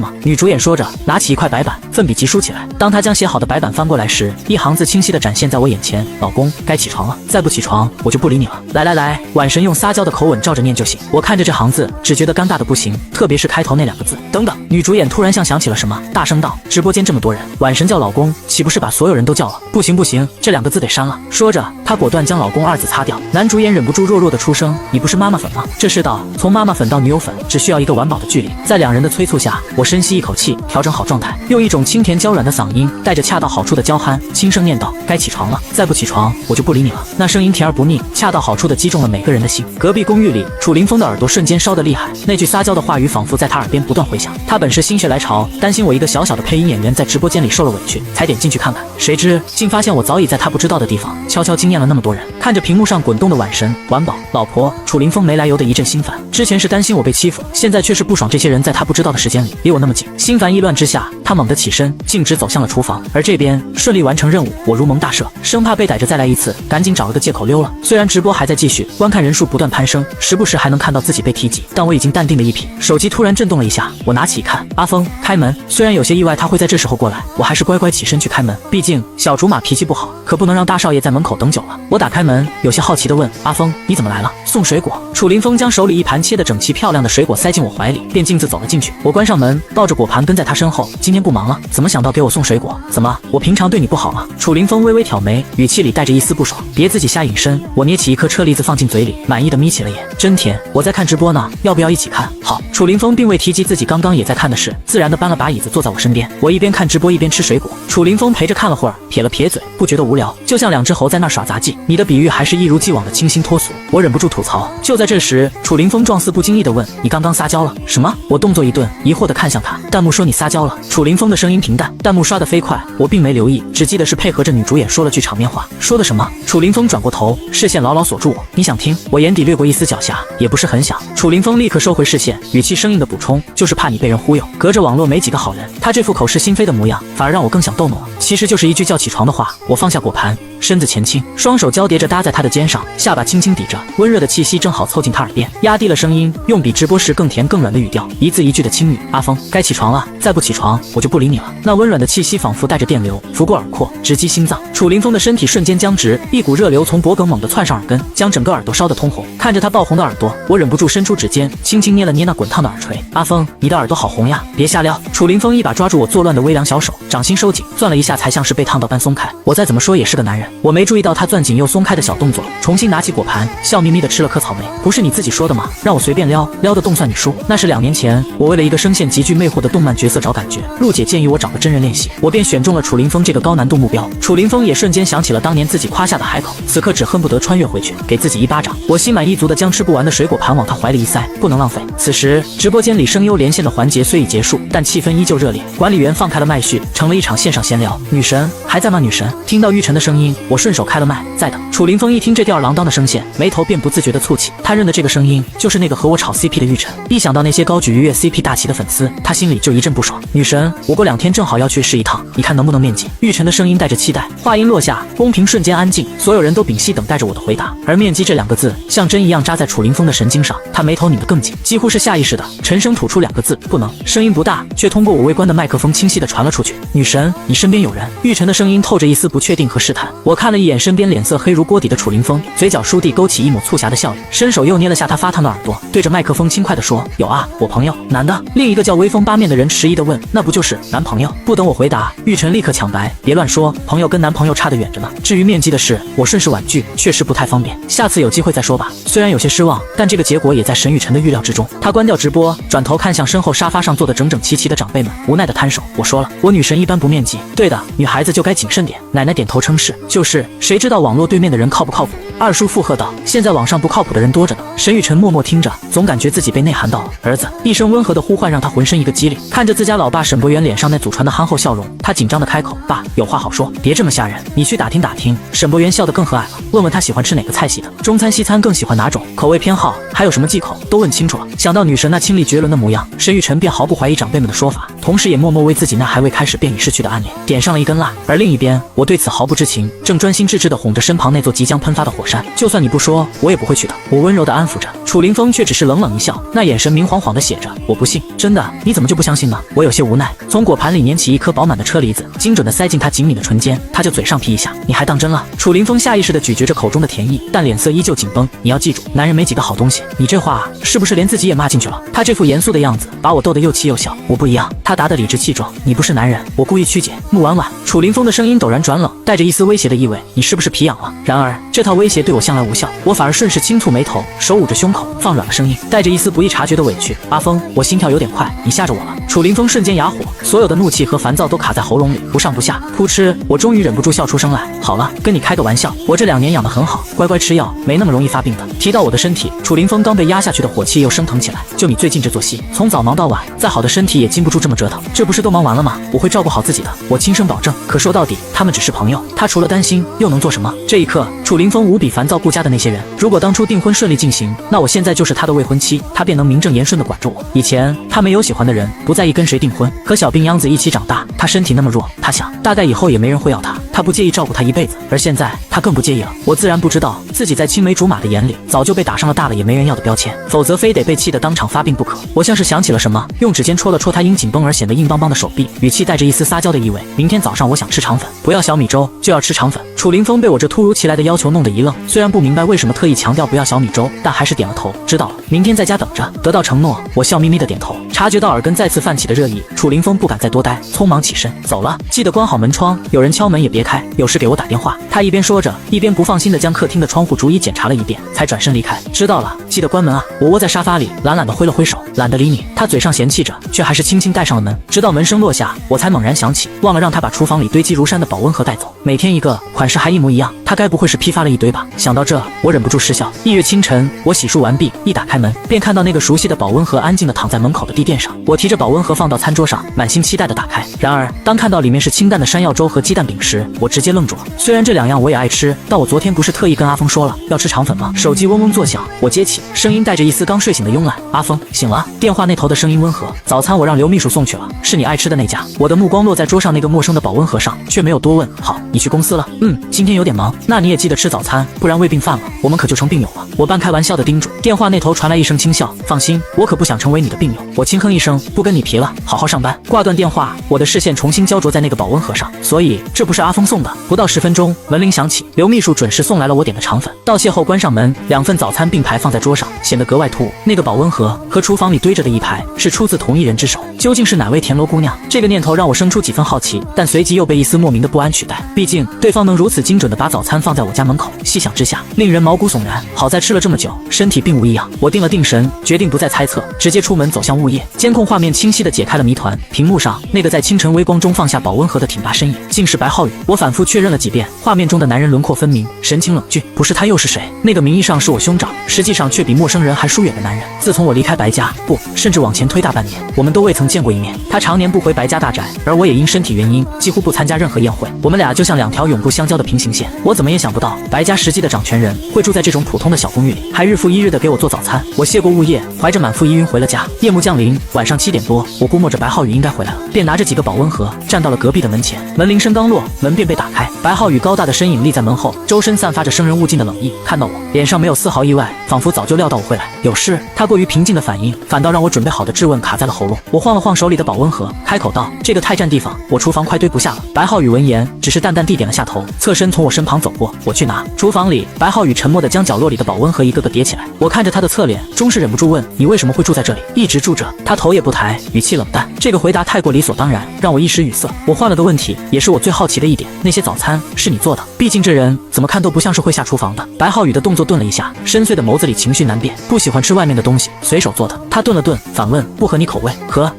嘛。”女主演说着，拿起一块白板，奋笔疾书起来。当她将写好的白板翻过来时，一行字清晰地展现在我眼前：“老公，该起床了，再不起床，我就不理你了。”来，晚神用撒娇的口吻照着念就行。我看着这行字，只觉得尴尬的不行，特别是开头那2个字。等等，女主演突然像想起了什么，大声道：“直播间这么多人，晚神叫老公，岂不是把所有人都叫了？不行，这2个字得删了。”说着，她果断将老公2字擦掉。男主演忍不住弱弱的出声：“你不是妈妈粉吗？”这世道，从妈妈粉到女友粉，只需要一个晚宝的距离。在2人的催促下，我深吸一口气，调整好状态，用一种清甜娇软的嗓音带着恰到好处的娇憨，轻声念道：“该起床了，再不起床我就不理你了。”那声音甜而不腻，恰到好处的击中了每个人的心。隔壁公寓里，楚凌风的耳朵瞬间烧得厉害，那句撒娇的话语仿佛在他耳边不断回响。他本是心血来潮，担心我一个小小的配音演员在直播间里受了委屈，才点进去看看，谁知竟发现我早已在他不知道的地方悄悄惊艳了那么多人。看着屏幕上滚动的晚神、晚宝、老婆，楚凌风没来由的一阵心烦。之前是担心我被欺负，现在却是不爽这些人在他不知道的时间里离我那么近。心烦意乱之下，他猛地起身，径直走向了厨房。而这边顺利完成任务，我如蒙大赦，生怕被逮着再来一次，赶紧找了个借口溜了。虽然直播还在继续，观看人数不断攀升，时不时还能看到自己被提及，但我已经淡定的一批。手机突然震动了一下，我拿起一看，阿峰开门。虽然有些意外他会在这时候过来，我还是乖乖起身去开门，毕竟小竹马脾气不好，可不能让大少爷在门口等久了。我打开门，有些好奇地问：“阿峰，你怎么来了？送水果？”楚凌风将手里一盘切得整齐漂亮的水果塞进我怀里，便径自走了进去。我关上门，抱着果盘跟在他身后。今天不忙了，怎么想到给我送水果？怎么，我平常对你不好吗？楚凌风微微挑眉，语气里带着一丝不爽。别自己瞎引申。我捏起一颗车厘子放进嘴里，满意的眯起了眼，真甜。我在看直播呢，要不要一起看？好。楚凌风并未提及自己刚刚也在看的事，自然的搬了把椅子坐在我身边。我一边看直播一边吃水果，楚凌风陪着看了会儿，撇了撇嘴，不觉得无聊，就像两只猴在那耍杂技。你的比喻还是一如既往的清新脱俗。我忍不住吐槽。就在这时，楚凌风状似不经意地问：“你刚刚撒娇了？”什么？我动作一顿，疑惑地看向他。弹幕说你撒娇了。楚凌风的声音平淡，弹幕刷得飞快，我并没留意，只记得是配合着女主演说了句场面话。说的什么？楚凌风转过头，视线牢牢锁住我。你想听？我眼底掠过一丝狡黠，也不是很想。楚凌风立刻收回视线，语气生硬地补充：“就是怕你被人忽悠。隔着网络没几个好人。”他这副口是心非的模样，反而让我更想逗弄了。其实就是一句叫起床的话。我放下果盘，身子前倾，双手交叠着搭在他的肩上，下巴轻轻抵着，温热的气息正好凑近他耳边，压低了声音，用比直播时更甜更软的语调，一字一句的轻语：“阿峰，该起床了，再不起床我就不理你了。”那温软的气息仿佛带着电流拂过耳廓，直击心脏。楚凌风的身体瞬间僵直，一股热流从脖梗猛地窜上耳根，将整个耳朵烧得通红。看着他爆红的耳朵，我忍不住伸出指尖，轻轻捏了捏那滚烫的耳垂。阿峰，你的耳朵好红呀，别瞎撩。楚凌风一把抓住我作乱的微凉小手，掌心收紧，攥了一下才像是被烫到般松开。我再怎么说也是个男人，我没注意到他攥紧又松开的小动作，重新拿起果盘，笑眯眯地吃了颗草莓。不是你自己说的吗？让我随便撩，撩的动算你输。那是2年前，我为了一个声线极具魅惑的动漫角色找感觉，陆姐建议我找个真人练习，我便选中了楚凌风这个高难度目标。楚凌风也瞬间想起了当年自己夸下的海口，此刻只恨不得穿越回去，给自己一巴掌。我心满意足地将吃不完的水果盘往他怀里一塞，不能浪费。此时，直播间里声优连线的环节虽已结束，但气氛依旧热烈。管理员放开了麦序，成了一场线上闲聊。女神还在吗？女神？听到玉晨的声音，我顺手开了麦，在的。楚凌风一听这吊儿郎当的声线，眉头便不自觉地蹙起。他认得这个声音，就是那个和我炒 CP 的玉晨。一想到那些高举愉悦 CP 大旗的粉丝，他心里就一阵不爽。女神，我过2天正好要去试一趟，你看能不能面基？玉晨的声音带着期待。话音落下，公屏瞬间安静，所有人都屏息等待着我的回答。而面基这2个字像针一样扎在楚凌风的神经上，他眉头拧得更紧，几乎是下意识的沉声吐出2个字：不能。声音不大，却通过我微观的麦克风清晰地传了出去。女神，你身边有人。玉晨的声音透着一丝不确定和试探。我看了一眼身边脸色黑如锅底的楚凌风，嘴角倏地勾起一抹促狭的笑意，伸手又捏了下他发烫的耳朵，对着麦克风轻快地说：有啊，我朋友，男的。另一个叫威风八面的人迟疑地问：那不就是男朋友？不等我回答，玉晨立刻抢白：别乱说，朋友跟男朋友差得远着呢。至于面基的事，我顺势婉拒，确实不太方便，下次有机会再说吧。虽然有些失望，但这个结果也在沈雨晨的预料之中。他关掉直播，转头看向身后沙发上坐的整整齐齐的长辈们，无奈地摊手：我说了，我女神一般不面基。对的，女孩子就该谨慎点。奶奶点头称是。就是，谁知道网络对面的人靠不靠谱？二叔附和道：现在网上不靠谱的人多着呢。沈雨晨默默听着，总感觉自己被内涵到了。儿子，一声温和的呼唤让他浑身一个激灵。看着自家老爸沈博元脸上那祖传的憨厚笑容，他紧张地开口：爸，有话好说，别这么吓人，你去打听打听。沈博元笑得更和蔼了，问问他喜欢吃哪个菜系的，中餐西餐更喜欢哪种，口味偏好还有什么忌口，都问清楚了。想到女神那清丽绝伦的模样，沈雨晨便毫不怀疑长辈们的说法，同时也默默为自己那还未开始便已逝去的暗恋点上了一根蜡。而另一边，我对此毫不知情，正专心致志地哄着身旁那座即将喷发的火山。就算你不说，我也不会去的。我温柔地安抚着。楚凌风却只是冷冷一笑，那眼神明晃晃地写着：我不信。真的？你怎么就不相信呢？我有些无奈，从果盘里拈起一颗饱满的车厘子，精准地塞进他紧抿的唇间。他就嘴上皮一下：你还当真了？楚凌风下意识地咀嚼着口中的甜意，但脸色依旧紧绷。你要记住，男人没几个好东西。你这话是不是连自己也骂进去了？他这副严肃的样子把我逗得又气又笑。我不一样，他答得理直气壮。你不是男人，我故意曲解。穆婉婉。楚凌风的声音陡然转冷，带着一丝威胁的意味。你是不是皮痒了？然而这套威胁切对我向来无效，我反而顺势轻蹙眉头，手捂着胸口，放软了声音，带着一丝不易察觉的委屈：“阿峰，我心跳有点快，你吓着我了。”楚凌风瞬间哑火，所有的怒气和烦躁都卡在喉咙里，不上不下。噗嗤，我终于忍不住笑出声来。好了，跟你开个玩笑，我这2年养得很好，乖乖吃药，没那么容易发病的。提到我的身体，楚凌风刚被压下去的火气又升腾起来。就你最近这作息，从早忙到晚，再好的身体也经不住这么折腾。这不是都忙完了吗？我会照顾好自己的，我亲声保证。可说到底，他们只是朋友，他除了担心又能做什么？这一刻，楚凌风无比烦躁顾家的那些人，如果当初订婚顺利进行，那我现在就是他的未婚妻，他便能名正言顺地管着我。以前他没有喜欢的人，不在意跟谁订婚，和小病秧子一起长大，他身体那么弱，他想大概以后也没人会要他，他不介意照顾他一辈子。而现在他更不介意了。我自然不知道自己在青梅竹马的眼里早就被打上了大了也没人要的标签，否则非得被气得当场发病不可。我像是想起了什么，用指尖戳了戳他因紧绷而显得硬邦邦的手臂，语气带着一丝撒娇的意味：“明天早上我想吃肠粉，不要小米粥，就要吃肠粉。”楚凌风被我这突如其来的要求弄得一愣，虽然不明白为什么特意强调不要小米粥，但还是点了头。知道了，明天在家等着。得到承诺，我笑眯眯的点头。察觉到耳根再次泛起的热意，楚凌风不敢再多待，匆忙起身走了。记得关好门窗，有人敲门也别开，有事给我打电话。他一边说着，一边不放心的将客厅的窗户逐一检查了一遍，才转身离开。知道了，记得关门啊。我窝在沙发里，懒懒的挥了挥手，懒得理你。他嘴上嫌弃着，却还是轻轻带上了门。直到门声落下，我才猛然想起，忘了让他把厨房里堆积如山的保温盒带走，每天一个，款式还一模一样。他该不会是批发了一堆吧？想到这，我忍不住失笑。1月清晨，我洗漱完毕，一打开门，便看到那个熟悉的保温盒安静地躺在门口的地垫上。我提着保温盒放到餐桌上，满心期待地打开。然而，当看到里面是清淡的山药粥和鸡蛋饼时，我直接愣住了。虽然这2样我也爱吃，但我昨天不是特意跟阿峰说了要吃肠粉吗？手机嗡嗡作响，我接起，声音带着一丝刚睡醒的慵懒：“阿峰，醒了？”电话那头的声音温和：“早餐我让刘秘书送去了，是你爱吃的那家。”我的目光落在桌上那个陌生的保温盒上，却没有多问。好，你去公司了？今天有点忙。那你也记得吃早餐，不然胃病犯了，我们可就成病友了。我半开玩笑的叮嘱。电话那头传来一声轻笑：“放心，我可不想成为你的病友。”我轻哼一声，不跟你皮了，好好上班。挂断电话，我的视线重新焦灼在那个保温盒上。所以这不是阿峰送的。不到10分钟，门铃响起，刘秘书准时送来了我点的肠粉。道谢后关上门，2份早餐并排放在桌上，显得格外突兀。那个保温盒和厨房里堆着的一排是出自同一人之手，究竟是哪位田螺姑娘？这个念头让我生出几分好奇，但随即又被一丝莫名的不安取代。毕竟对方能如此精准地把早餐放在我家门口，细想之下令人毛骨悚然。好在吃了这么久，身体并无异样。我定了定神，决定不再猜测，直接出门走向物业。监控画面清晰地解开了谜团，屏幕上那个在清晨微光中放下保温盒的挺拔身影，竟是白浩宇。我反复确认了几遍，画面中的男人轮廓分明，神情冷峻。不是他又是谁？那个名义上是我兄长，实际上却比陌生人还疏远的男人。自从我离开白家，甚至往前推大半年，我们都未曾见过一面。他常年不回白家大宅，而我也因身体原因几乎不参加任何宴会。我们俩就像2条永不相交的平行线。我怎么也想不到，白家实际的掌权人会住在这种普通的小公寓里，还日复一日的给我做早餐。我谢过物业，怀着满腹疑云回了家。夜幕降临，晚上7点多，我估摸着白浩宇应该回来了，便拿着几个保温盒站到了隔壁的门前。门铃声刚落，门便被打开，白浩宇高大的身影立在门后，周身散发着生人勿近的冷意。看到我，脸上没有丝毫意外，仿佛早就料到我会来。有事？他过于平静的反应，反倒让我准备好的质问卡在了喉咙。我晃了晃手里的保温盒，开口道：“这个太占地方，我厨房快堆不下了。”白浩宇闻言，只是淡淡地点了下头，侧身从我身旁走过。我去拿。厨房里，白浩宇沉默地将角落里的保温盒一个个叠起来。我看着他的侧脸，终是忍不住问：“你为什么会住在这里？”一直住着。他头也不抬，语气冷淡。这个回答太过理所当然，让我一时语塞。我换了个问题，也是我最好奇的一点：那些早餐是你做的？毕竟这人怎么看都不像是会下厨房的。白浩宇的动作顿了一下，深邃的眸子里情绪难辨。不喜欢吃外面的东西，随手做的。他顿了顿，反问：“不合你口味？”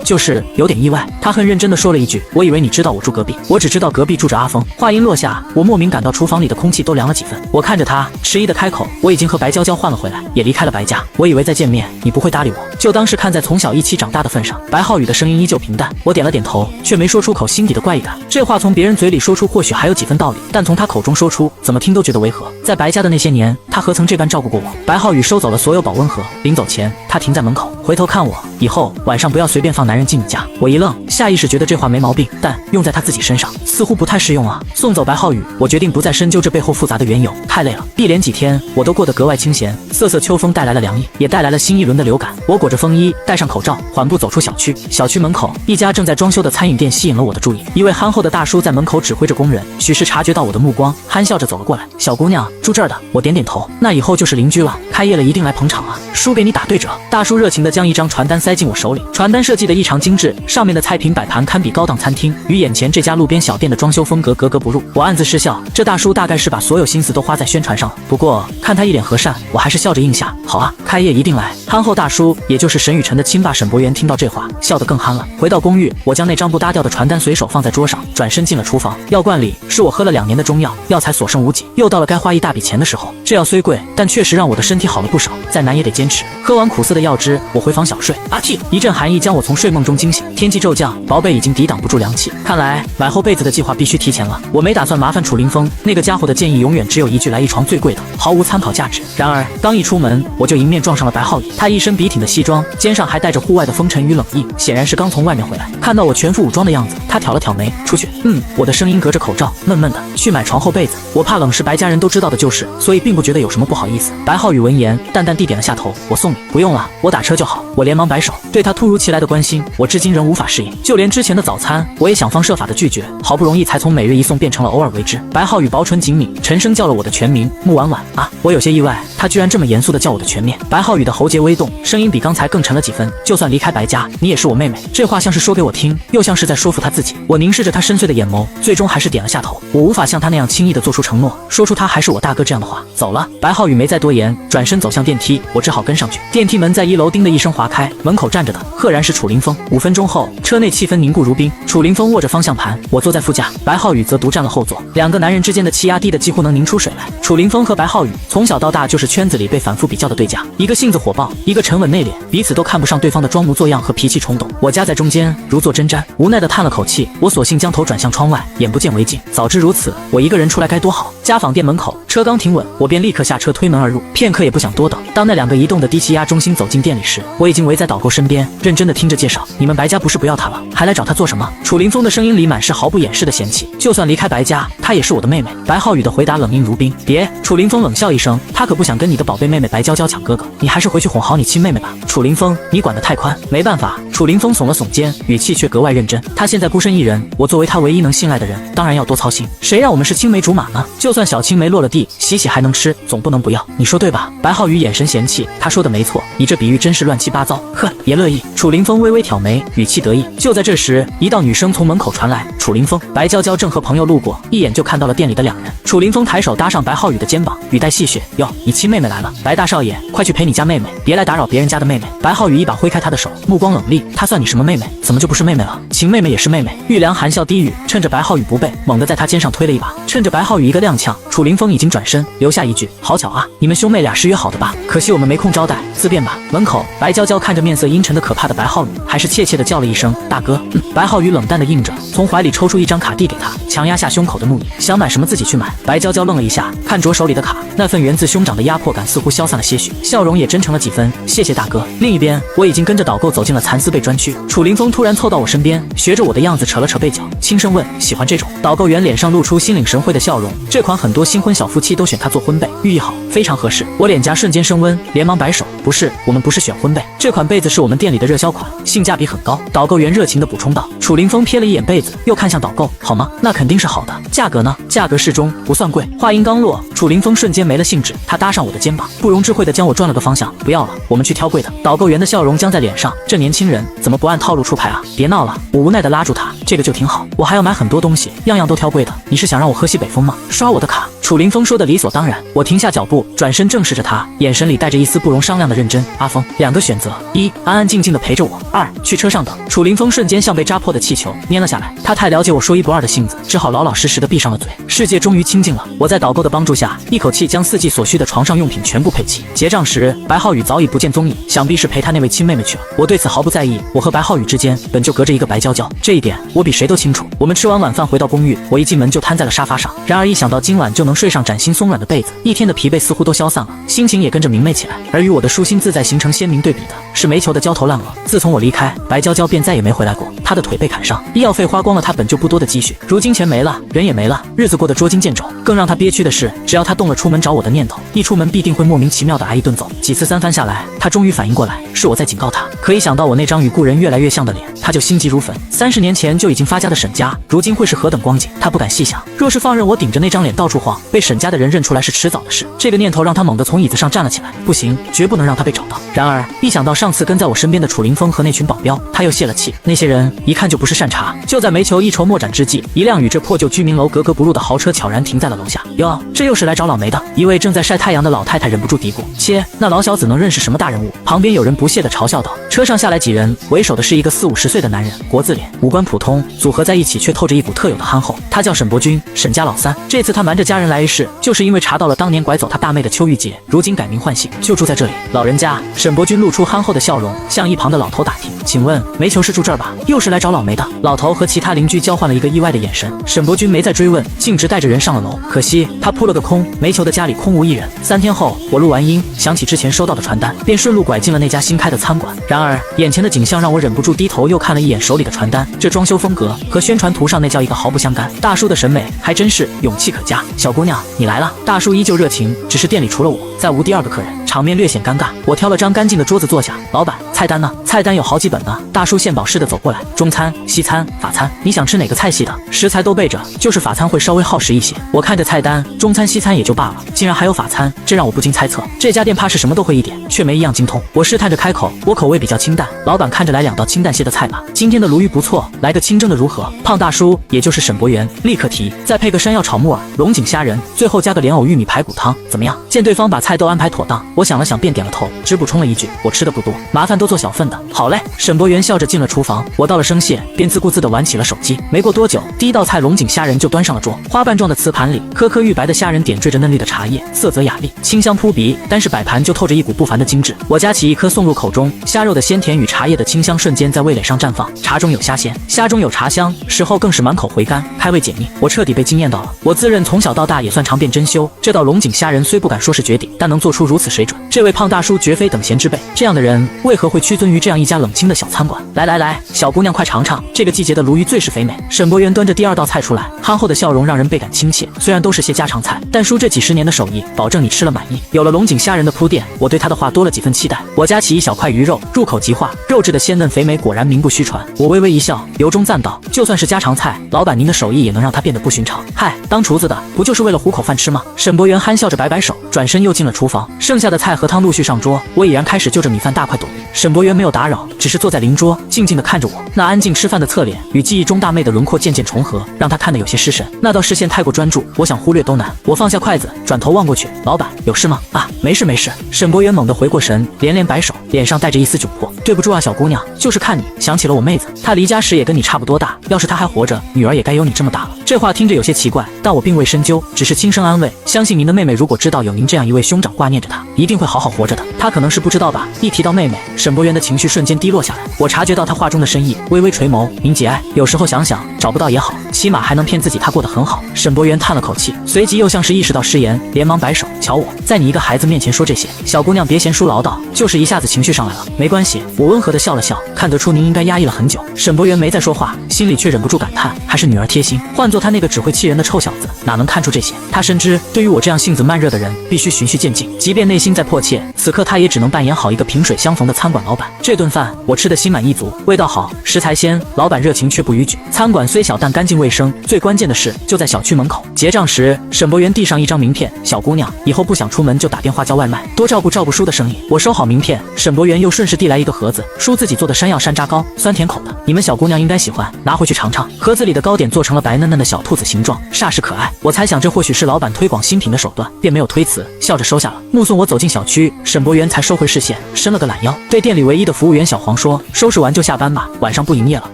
就是有点意外。他很认真地说了一句：“我以为你知道我住隔壁。”我只知道隔壁住着阿峰。话音落下，我莫名感到厨房里的空气都凉了几分。我看着他，迟疑的开口：“我已经和白娇娇换了回来，也离开了白家。我以为再见面你不会搭理我，就当是看在从小一起长大的份上。”白浩宇的声音依旧平淡，我点了点头，却没说出口心底的怪异感。这话从别人嘴里说出或许还有几分道理，但从他口中说出，怎么听都觉得违和。在白家的那些年，他何曾这般照顾过我？白浩宇收走了所有保温盒，临走前，他停在门口，回头看我：“以后晚上不要随便放男人进你家。”我一愣，下意识觉得这话没毛病，但用在他自己身上似乎不太适用啊。送走白浩宇，我决定不再深究这背后复杂的缘由，太累了。一连几天，我都过得格外清闲。瑟瑟秋风带来了凉意，也带来了新一轮的流感。我裹着风衣，戴上口罩，缓步走出小区。小区门口口，一家正在装修的餐饮店吸引了我的注意。一位憨厚的大叔在门口指挥着工人，许是察觉到我的目光，憨笑着走了过来。小姑娘，住这儿的？我点点头。那以后就是邻居了，开业了一定来捧场啊！叔给你打对折。大叔热情地将一张传单塞进我手里，传单设计得异常精致，上面的菜品摆盘堪比高档餐厅，与眼前这家路边小店的装修风格格格不入。我暗自失笑，这大叔大概是把所有心思都花在宣传上了。不过看他一脸和善，我还是笑着应下。好啊，开业一定来。憨厚大叔，也就是沈雨辰的亲爸沈博元，听到这话，笑得更憨了。回到公寓，我将那张不搭调的传单随手放在桌上，转身进了厨房。药罐里是我喝了2年的中药，药材所剩无几，又到了该花一大笔钱的时候。这药虽贵，但确实让我的身体好了不少，再难也得坚持。喝完苦涩的药汁，我回房小睡。阿嚏！一阵寒意将我从睡梦中惊醒，天气骤降，薄被已经抵挡不住凉气，看来买厚被子的计划必须提前了。我没打算麻烦楚凌风，那个家伙的建议永远只有一句：来一床最贵的，毫无参考价值。然而刚一出门，我就迎面撞上了白浩宇，他一身笔挺的西装，肩上还带着户外的风尘与冷意，显然是刚从外面回来。看到我全副武装的样子，他挑了挑眉，出去。我的声音隔着口罩闷闷的，去买床厚被子。我怕冷是白家人都知道的旧事，所以并不觉得有什么不好意思。白浩宇闻言，淡淡地点了下头，我送你。不用了，我打车就好。我连忙摆手，对他突如其来的关心，我至今仍无法适应。就连之前的早餐，我也想方设法的拒绝，好不容易才从每日一送变成了偶尔为之。白浩宇薄唇紧抿，沉声叫了我的全名，穆婉婉啊！我有些意外，他居然这么严肃的叫我的全面。白浩宇的喉结微动，声音比刚才更沉了几分。就算离开白家，你也是我妹妹。这话像是说给我听，又像是在说服他自己。我凝视着他深邃的眼眸，最终还是点了下头。我无法像他那样轻易的做出承诺，说出他还是我大哥这样的话。走了。白浩宇没再多言，转身走向电梯，我只好跟上去。电梯门在1楼叮的一声划开，门口站着的赫然是楚凌风。5分钟后，车内气氛凝固如冰。楚凌风握着方向盘，我坐在副驾，白浩宇则独占了后座。2个男人之间的气压低的几乎能凝出水来。楚凌风和白浩宇从小到大就是圈子里被反复比较的对家，一个性子火爆，一个沉稳内敛，彼此都看不上对方的装模作样和脾气冲动。我夹在中间，如坐针毡，无奈的叹了口气。我索性将头转向窗外，眼不见为净。早知如此，我一个人出来该多好。家纺店门口，车刚停稳，我便立刻下车推门而入，片刻也不想多等。当那2个移动的低气压中心走进店里时，我已经围在导购身边，认真的听着介绍。你们白家不是不要她了，还来找她做什么？楚凌风的声音里满是毫不掩饰的嫌弃。就算离开白家，她也是我的妹妹。白浩宇的回答冷硬如冰。别！楚凌风冷笑一声，他可不想跟你的宝贝妹妹白娇娇抢哥哥，你还是回去哄好你亲妹妹吧。楚凌风，你管得太宽。没办法。楚凌风耸了耸肩，语气却格外认真。他现在孤身一人，我作为他唯一能信赖的人，当然要多操心。谁让我们是青梅竹马呢？就算小青梅落了地，洗洗还能吃，总不能不要。你说对吧？白浩宇眼神嫌弃，他说的没错，你这比喻真是乱七八糟。呵，也乐意。楚凌风微微挑眉，语气得意。就在这时，一道女声从门口传来。楚凌风，白娇娇正和朋友路过，一眼就看到了店里的2人。楚凌风抬手搭上白浩宇的肩膀，语带戏谑：哟，你亲妹妹来了，白大少爷，快去陪你家妹妹，别来打扰别人家的妹妹。白浩宇一把挥开他的手，目光冷厉：她算你什么妹妹？怎么就不是妹妹了？秦妹妹也是妹妹。玉良含笑低语，趁着白浩宇不备，猛地在他肩上推了一把。趁着白浩宇一个踉跄，楚凌风已经转身，留下一句：好巧啊，你们兄妹俩是约好的吧？可惜我们没空招待，自便吧。门口，白娇娇看着面色阴沉的可怕的白浩宇，还是怯怯地叫了一声大哥。白浩宇冷淡地应着，从怀里抽出一张卡递给他，强压下胸口的怒意，想买什么自己去买。白娇娇愣了一下，看着手里的卡，那份源自兄长的压迫感似乎消散了些许，笑容也真诚了几分。谢谢大哥。另一边，我已经跟着导购走进了蚕丝被专区。楚凌风突然凑到我身边，学着我的样子扯了扯背角，轻声问：喜欢这种？导购员脸上露出心领神会的笑容，这款很多新婚小夫妻都选它做婚被，寓意好，非常合适。我脸颊瞬间升温，连忙摆手：不是，我们不是选婚被，这款被子是我们店里的热销款，性价比很高。导购员热情地补充道。楚凌风瞥了一眼被子，又看向导购：好吗？那肯定是好的。价格呢？价格适中，不算贵。话音刚落，楚凌风瞬间没了兴致，他搭上我的肩膀，不容置喙地将我转了个方向。不要了，我们去挑贵的。导购员的笑容僵在脸上，这年轻人怎么不按套路出牌啊？别闹了，我无奈地拉住他，这个就挺好，我还要买很多东西，样样都挑贵的。你是想让我喝西北风吗？刷我的卡。楚凌风说的理所当然。我停下脚步，转身正视着他，眼神里带着一丝不容商量的认真。阿峰，2个选择：一，安安静静的陪着我；2，去车上等。楚凌风瞬间像被扎破的气球蔫了下来，他太了解我说一不二的性子，只好老老实实的闭上了嘴。世界终于清静了，我在导购的帮助下，一口气将4季所需的床上用品全部配齐。结账时，白浩宇早已不见踪影，想必是陪他那位亲妹妹去了。我对此毫不在意，我和白浩宇之间本就隔着一个白娇娇，这一点我比谁都清楚。我们吃完晚饭回到公寓，我一进门就瘫在了沙发上。然而一想到今晚就能睡上崭新松软的被子，一天的疲惫似乎都消散了，心情也跟着明媚起来。而与我的舒心自在形成鲜明对比的是煤球的焦头烂额。自从我离开，白娇娇便再也没回来过。她的腿被砍伤，医药费花光了她本就不多的积蓄，如今钱没了，人也没了，日子过得捉襟见肘。更让她憋屈的是，只要她动了出门找我的念头，一出门必定会莫名其妙的挨一顿揍。几次3番下来，她终于反应过来，是我在警告她。可一想到我那张与故人越来越像的脸，他就心急如焚。30年前就已经发家的沈家，如今会是何等光景？他不敢细想。若是放任我顶着那张脸到处晃，被沈家的人认出来是迟早的事。这个念头让他猛地从椅子上站了起来。不行，绝不能让他被找到。然而一想到上次跟在我身边的楚凌风和那群保镖，他又泄了气。那些人一看就不是善茬。就在煤球一筹莫展之际，一辆与这破旧居民楼格格不入的豪车悄然停在了楼下。哟，这又是来找老梅的。一位正在晒太阳的老太太忍不住嘀咕：切，那老小子能认识什么大人物？旁边有人不屑地嘲笑道。车上下来几人，为首的是一个40、50岁的男人，国字脸，五官普通，组合在一起却透着一股特有的憨厚。他叫沈伯钧，沈家老三。这次他瞒着家人来一试，就是因为查到了当年拐走他大妹的邱玉洁，如今改名换姓，就住在这里。老人家，沈伯钧露出憨厚的笑容，向一旁的老头打听：请问煤球是住这儿吧？又是来找老梅的。老头和其他邻居交换了一个意外的眼神，沈伯钧没再追问，径直带着人上了楼。可惜他扑了个空，煤球的家里空无一人。3天后，我录完音，想起之前收到的传单，便顺路拐进了那家新开的餐馆。然而眼前的景象让我忍不住低头又看了一眼手里的传单，这装修风格和宣传图上那叫一个毫不相干。大叔的审美还真是勇气可嘉。小姑娘，你来了。大叔依旧热情，只是店里除了我，再无第二个客人，场面略显尴尬。我挑了张干净的桌子坐下。老板，菜单呢？菜单有好几本呢。大叔献宝似的走过来。中餐、西餐、法餐，你想吃哪个菜系的？食材都备着，就是法餐会稍微耗时一些。我看着菜单，中餐、西餐也就罢了，竟然还有法餐，这让我不禁猜测，这家店怕是什么都会一点，却没一样精通。我试探着开口，我口味比较清淡。老板，看着来2道清淡些的菜吧。今天的鲈鱼不错，来个清蒸的如何？胖大叔，也就是沈伯元，立刻提，再配个山药炒木耳、龙井虾仁，最后加个莲藕玉米排骨汤，怎么样？见对方把菜都安排妥当，我想了想便点了头，只补充了一句：我吃的不多，麻烦都做小份的。好嘞。沈伯元笑着进了厨房，我道了声谢，便自顾自地玩起了手机。没过多久，第一道菜龙井虾仁就端上了桌，花瓣状的瓷盘里，颗颗玉白的虾仁点缀着嫩绿的茶叶，色泽雅丽，清香扑鼻，单是摆盘就透着一股不凡的精致。我夹起一颗送入口中，虾肉的鲜甜与茶叶的清香瞬间在味蕾上绽放，茶中有虾鲜，虾中有茶香，食后更是满口回甘，开胃解腻。我彻底被惊艳到了。我自认从小到大也算常变珍馐，这道龙井虾仁虽不敢说是绝顶，但能做出如此水准，这位胖大叔绝非等闲之辈。这样的人为何会屈尊于这样一家冷清的小餐馆？来来来，小姑娘快尝尝，这个季节的鲈鱼最是肥美。沈伯元端着第2道菜出来，憨厚的笑容让人倍感亲切。虽然都是些家常菜，但叔这几10年的手艺，保证你吃了满意。有了龙井虾仁的铺垫，我对他的话多了几分期待。我夹起一小块鱼肉，入口即化，肉质的鲜嫩肥美果然名不虚传。我微微一笑，由衷赞道：就算是家常菜，老板您的手艺也能让它变得不寻常。嗨，当厨子的不就是为了糊口饭吃吗？沈伯元憨笑着摆摆手，转身又进了厨房。剩下的菜和汤陆续上桌，我已然开始就着米饭大快朵颐。沈伯元没有打扰，只是坐在邻桌，静静地看着我。那安静吃饭的侧脸与记忆中大妹的轮廓渐渐重合，让他看得有些失神。那道视线太过专注，我想忽略都难。我放下筷子，转头望过去，老板，有事吗？啊，没事没事。沈伯元猛地回过神，连连摆手，脸上带着一丝窘迫。对不住啊，小姑娘，就是看你想起了我妹子，她离家时也跟你差不多大，要是她还活着，女儿也该有你这么大了。这话听着有些奇怪，但我并未深究，只是轻声安慰，相信您的妹妹如果知道有您这样一位兄长挂念着她，一定会好好活着的。她可能是不知道吧。一提到妹妹，沈伯元的情绪瞬间低落下来。我察觉到他话中的深意，微微垂眸，您节哀。有时候想想，找不到也好，起码还能骗自己他过得很好。沈伯元叹了口气，随即又像是意识到失言，连忙摆手，瞧我在你一个孩子面前说这些，小姑娘别嫌叔唠叨，就是一下子情绪上来了。没关系，我温和地笑了笑，看得出您应该压抑了很久。沈伯元没再说话，心里却忍不住感叹，还是女儿贴心。换做他那个只会气人的臭小子，哪能看出这些？他深知，对于我这样性子慢热的人，必须循序渐进。即便内心再迫切，此刻他也只能扮演好一个萍水相逢的餐馆老板。这顿饭我吃得心满意足，味道好，食材鲜，老板热情却不逾矩。餐馆虽小但干净卫生，最关键的是就在小区门口。结账时，沈伯元递上一张名片，小姑娘，以后不想出门就打电话叫外卖，多照顾叔的生意。我收好名片，沈伯元又顺势递来一个盒子，叔自己做的山药山楂糕，酸甜口的，你们小姑娘应该喜欢，拿回去尝尝。盒子里的糕点做成了白嫩嫩的小兔子形状，煞是可爱。我猜想这或许是老板推广新品的手段，便没有推辞，笑着收下了。目送我走进小区，沈伯元才收回视线，伸了个懒腰，对店里唯一的服务员小黄说：收拾完就下班吧，晚上不营业了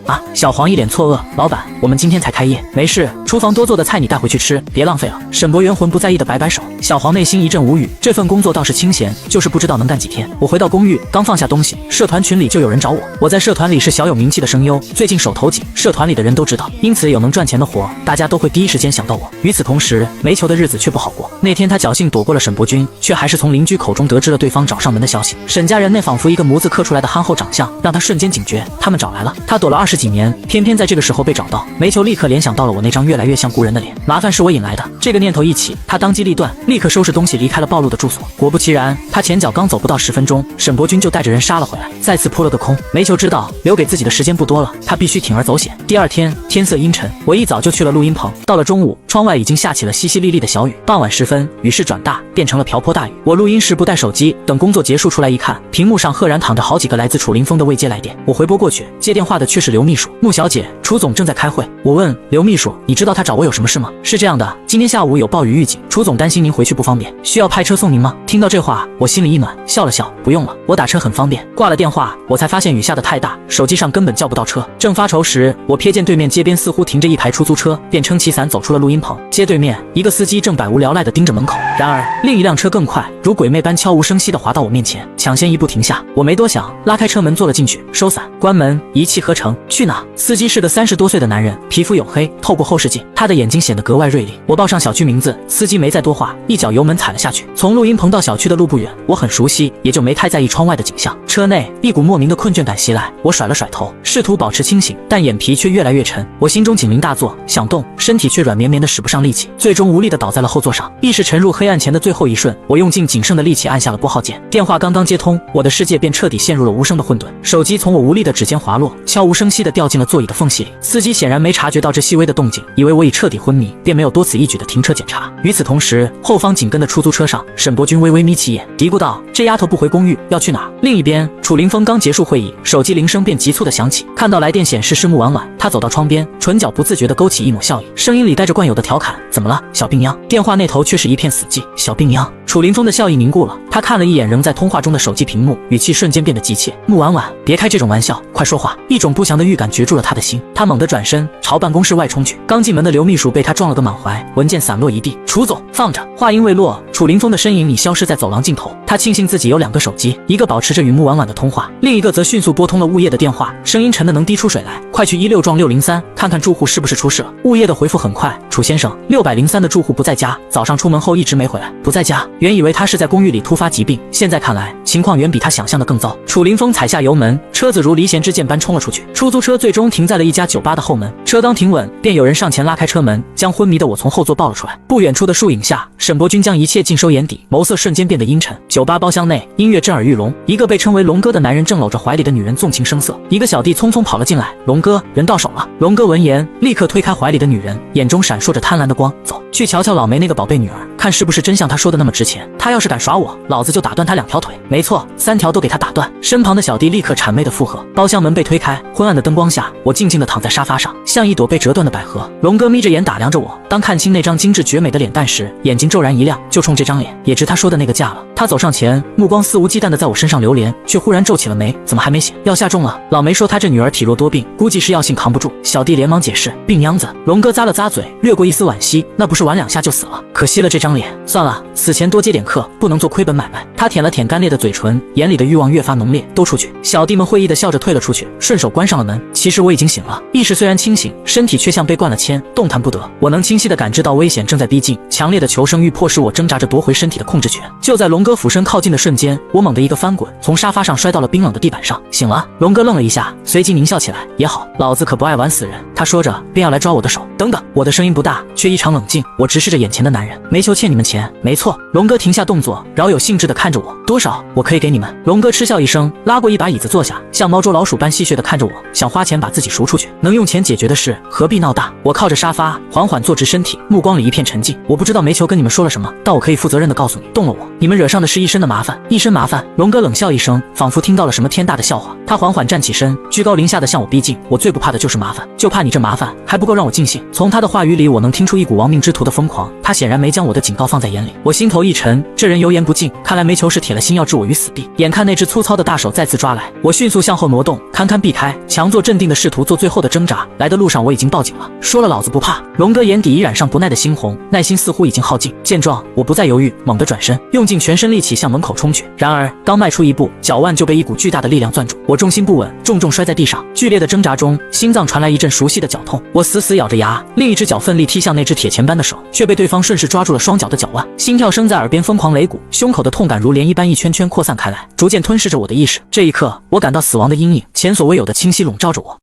啊。小黄一脸错愕，老板，我们今天才开业。没事，厨房多做的菜你带回去吃，别浪费了。沈伯元浑不在意的摆摆手。小黄内心一阵无语，这份工作倒是清闲，就是不知道能干几天。我回到公寓，刚放下东西，社团群里就有人找我。我在社团里是小有名气的声优，最近手头紧，社团里的人都知道，因此有能赚钱的活，大家都会第一时间想到我。与此同时，煤球的日子却不好过。那天他侥幸躲过了沈伯君，却还是从邻居口中得知了对方找上门的消息。沈家人那仿佛一个模子刻出来的憨厚长相，让他瞬间警觉，他们找来了。他躲了20几年，偏偏在这个时候被找到。煤球立刻联想到了我那张越来越像故人的脸，麻烦是我引来的。这个念头一起，他当机立断，立刻收拾东西离开了暴露的住所。果不其然，他前脚刚走不到10分钟，沈伯君就带着人杀了回来，再次扑了个空。煤球知道留给自己的时间不多了，他必须铤而走险。第二天天色阴沉，我一早就去了录音棚。到了中午，窗外已经下起了淅淅沥沥的小雨。傍晚时分，雨势转大，变成了瓢泼大雨。我录音时不带手机，等工作结束出来一看，屏幕上赫然躺着好几个来自楚凌风的未接来电。我回拨过去，接电话的却是刘秘书。穆小姐，楚总正在开会。我问刘秘书，你知道他找我有什么事吗？是这样的，今天下午有暴雨预警，楚总担心您回去不方便，需要派车送您吗？听到这话，我心里一暖，笑了笑，不用了，我打车很方便。挂了电话，我才发现雨下得太大，手机上根本叫不到车。正发愁时，我瞥见对面街边似乎停着一排出租车，便撑起伞走出了录音棚。街对面，一个司机正百无聊赖地盯着门口，然而另一辆车更快，如鬼魅般悄无声息地滑到我面前，抢先一步停下。我没多想，拉开车门坐了进去，收伞，关门，一气呵成。去哪？司机是个30多岁的男人，皮肤黝黑，透过后视镜，他的眼睛显得格外锐利。我报上小区名字，司机没再多话，一脚油门踩了下去。从录音棚到小区的路不远，我很熟悉，也就没太在意窗外的景象。车内一股莫名的困倦感袭来，我甩了甩头，试图保持清醒，但眼皮却越来越沉。我心中警铃大作，想动，身体却软绵绵的使不上力气，最终无力的倒在了后座上。意识沉入黑暗前的最后一瞬，我用尽仅剩的力气按下了拨号键。电话刚刚接通，我的世界便彻底陷入了无声的混沌。手机从我无力的指尖滑落，悄无声息地掉进了座椅的缝隙里。司机显然没察觉到这细微的动静，以为我已彻底昏迷，便没有多此一举的停车检查。与此同时，后方紧跟的出租车上，沈伯君微微眯起眼，嘀咕道：“这丫头不回公寓，要去哪儿？”另一边，楚凌风刚结束会议，手机铃声便急促地响起。看到来电显示是穆婉婉，他走到窗边，唇角不自觉地勾起一抹笑意，声音里带着惯有的调侃：“怎么了，小病秧？”电话那头却是一片死寂。小病秧。楚凌风的笑意凝固了，他看了一眼仍在通话中的手机屏幕，语气瞬间变得急切：“穆婉婉，别开这种玩笑，快说话！”一种不祥的预感攫住了他的心，他猛地转身朝办公室外冲去。刚进门的刘秘书被他撞了个满怀，文件散落一地。楚总，放着！话音未落，楚凌风的身影已消失在走廊尽头。他庆幸自己有2个手机，一个保持着与穆婉婉的通话，另一个则迅速拨通了物业的电话，声音沉得能滴出水来：“快去16-603，看看住户是不是出事了。”物业的回复很快：“楚先生，603的住户不在家，早上出门后一直没回来，不在家。”原以为他是在公寓里突发疾病，现在看来情况远比他想象的更糟。楚凌风踩下油门，车子如离弦之箭般冲了出去。出租车最终停在了一家酒吧的后门，车刚停稳，便有人上前拉开车门，将昏迷的我从后座抱了出来。不远处的树影下，沈伯君将一切尽收眼底，眸色瞬间变得阴沉。酒吧包厢内，音乐震耳欲聋，一个被称为龙哥的男人正搂着怀里的女人纵情声色。一个小弟匆匆跑了进来：“龙哥，人到手了。”龙哥闻言，立刻推开怀里的女人，眼中闪烁着贪婪的光：“走，去瞧瞧老梅那个宝贝女儿，看是不是真像他说的那么值钱。他要是敢耍我，老子就打断他2条腿。没错，3条都给他打断。”身旁的小弟立刻谄媚的附和。包厢门被推开，昏暗的灯光下，我静静地躺在沙发上，像一朵被折断的百合。龙哥眯着眼打量着我，当看清那张精致绝美的脸蛋时，眼睛骤然一亮，就冲这张脸，也值他说的那个价了。他走上前，目光肆无忌惮地在我身上流连，却忽然皱起了眉：“怎么还没醒？药下重了。老梅说他这女儿体弱多病，估计是药性扛不住。”小弟连忙解释：“病秧子。”龙哥咂了咂嘴，掠过一丝惋惜：“那不是玩2下就死了，可惜了这张脸。算了，死前多接点客，不能做亏本买卖。”他舔了舔干裂的嘴唇，眼里的欲望越发浓烈。“都出去！”小弟们会意地笑着退了出去，顺手关上了门。其实我已经醒了，意识虽然清醒，身体却像被灌了铅，动弹不得。我能清晰地感知到危险正在逼近，强烈的求生欲迫使我挣扎着夺回身体的控制权。就在龙哥俯身靠近的瞬间，我猛地一个翻滚，从沙发上摔到了冰冷的地板上。醒了。龙哥愣了一下，随即狞笑起来：“也好，老子可不爱玩死人。”他说着便要来抓我的手。等等，我的声音不大，却异常冷静。我直视着眼前的男人：“煤球欠你们钱。”“没错。”龙哥停下动作，饶有兴致地看着我：“多少？我可以给你们。”龙哥嗤笑一声，拉过一把椅子坐下，像猫捉老鼠般戏谑地看着我，想花钱把自己赎出去。能用钱解决的事，何必闹大？我靠着沙发，缓缓坐直身体，目光里一片沉静。我不知道煤球跟你们说了什么，但我可以负责任地告诉你，动了我，你们惹上的是一身的麻烦，一身麻烦。龙哥冷笑一声，仿佛听到了什么天大的笑话。他缓缓站起身，居高临下地向我逼近。我最不怕的就是麻烦，就怕你这麻烦还不够让我尽兴。从他的话语里，我能听出一股亡命之徒的疯狂。他显然没将我的警告放在眼里。我心头一沉，这人油盐不进，看来煤球是铁了心要置我于死地。眼看那只粗糙的大手再次抓来，我迅速向后挪动，堪堪避开，强作镇定的试图做最后的挣扎。来的路上我已经报警了，说了老子不怕。龙哥眼底已染上不耐的猩红，耐心似乎已经耗尽。见状，我不再犹豫，猛地转身，用尽全身力气向门口冲去。然而刚迈出一步，脚腕就被一股巨大的力量攥住，我重心不稳，重重摔在地上。剧烈的挣扎中，心脏传来一阵熟悉的绞痛。我死死咬着牙，另一只脚奋力踢向那只铁钳般的手，却被对方顺势抓住了双脚的脚腕，心跳声在耳边疯狂擂鼓，胸口的痛感如涟漪般一圈圈扩散开来，逐渐吞噬着我的意识。这一刻，我感到死亡的阴影前所未有的清晰笼罩着我。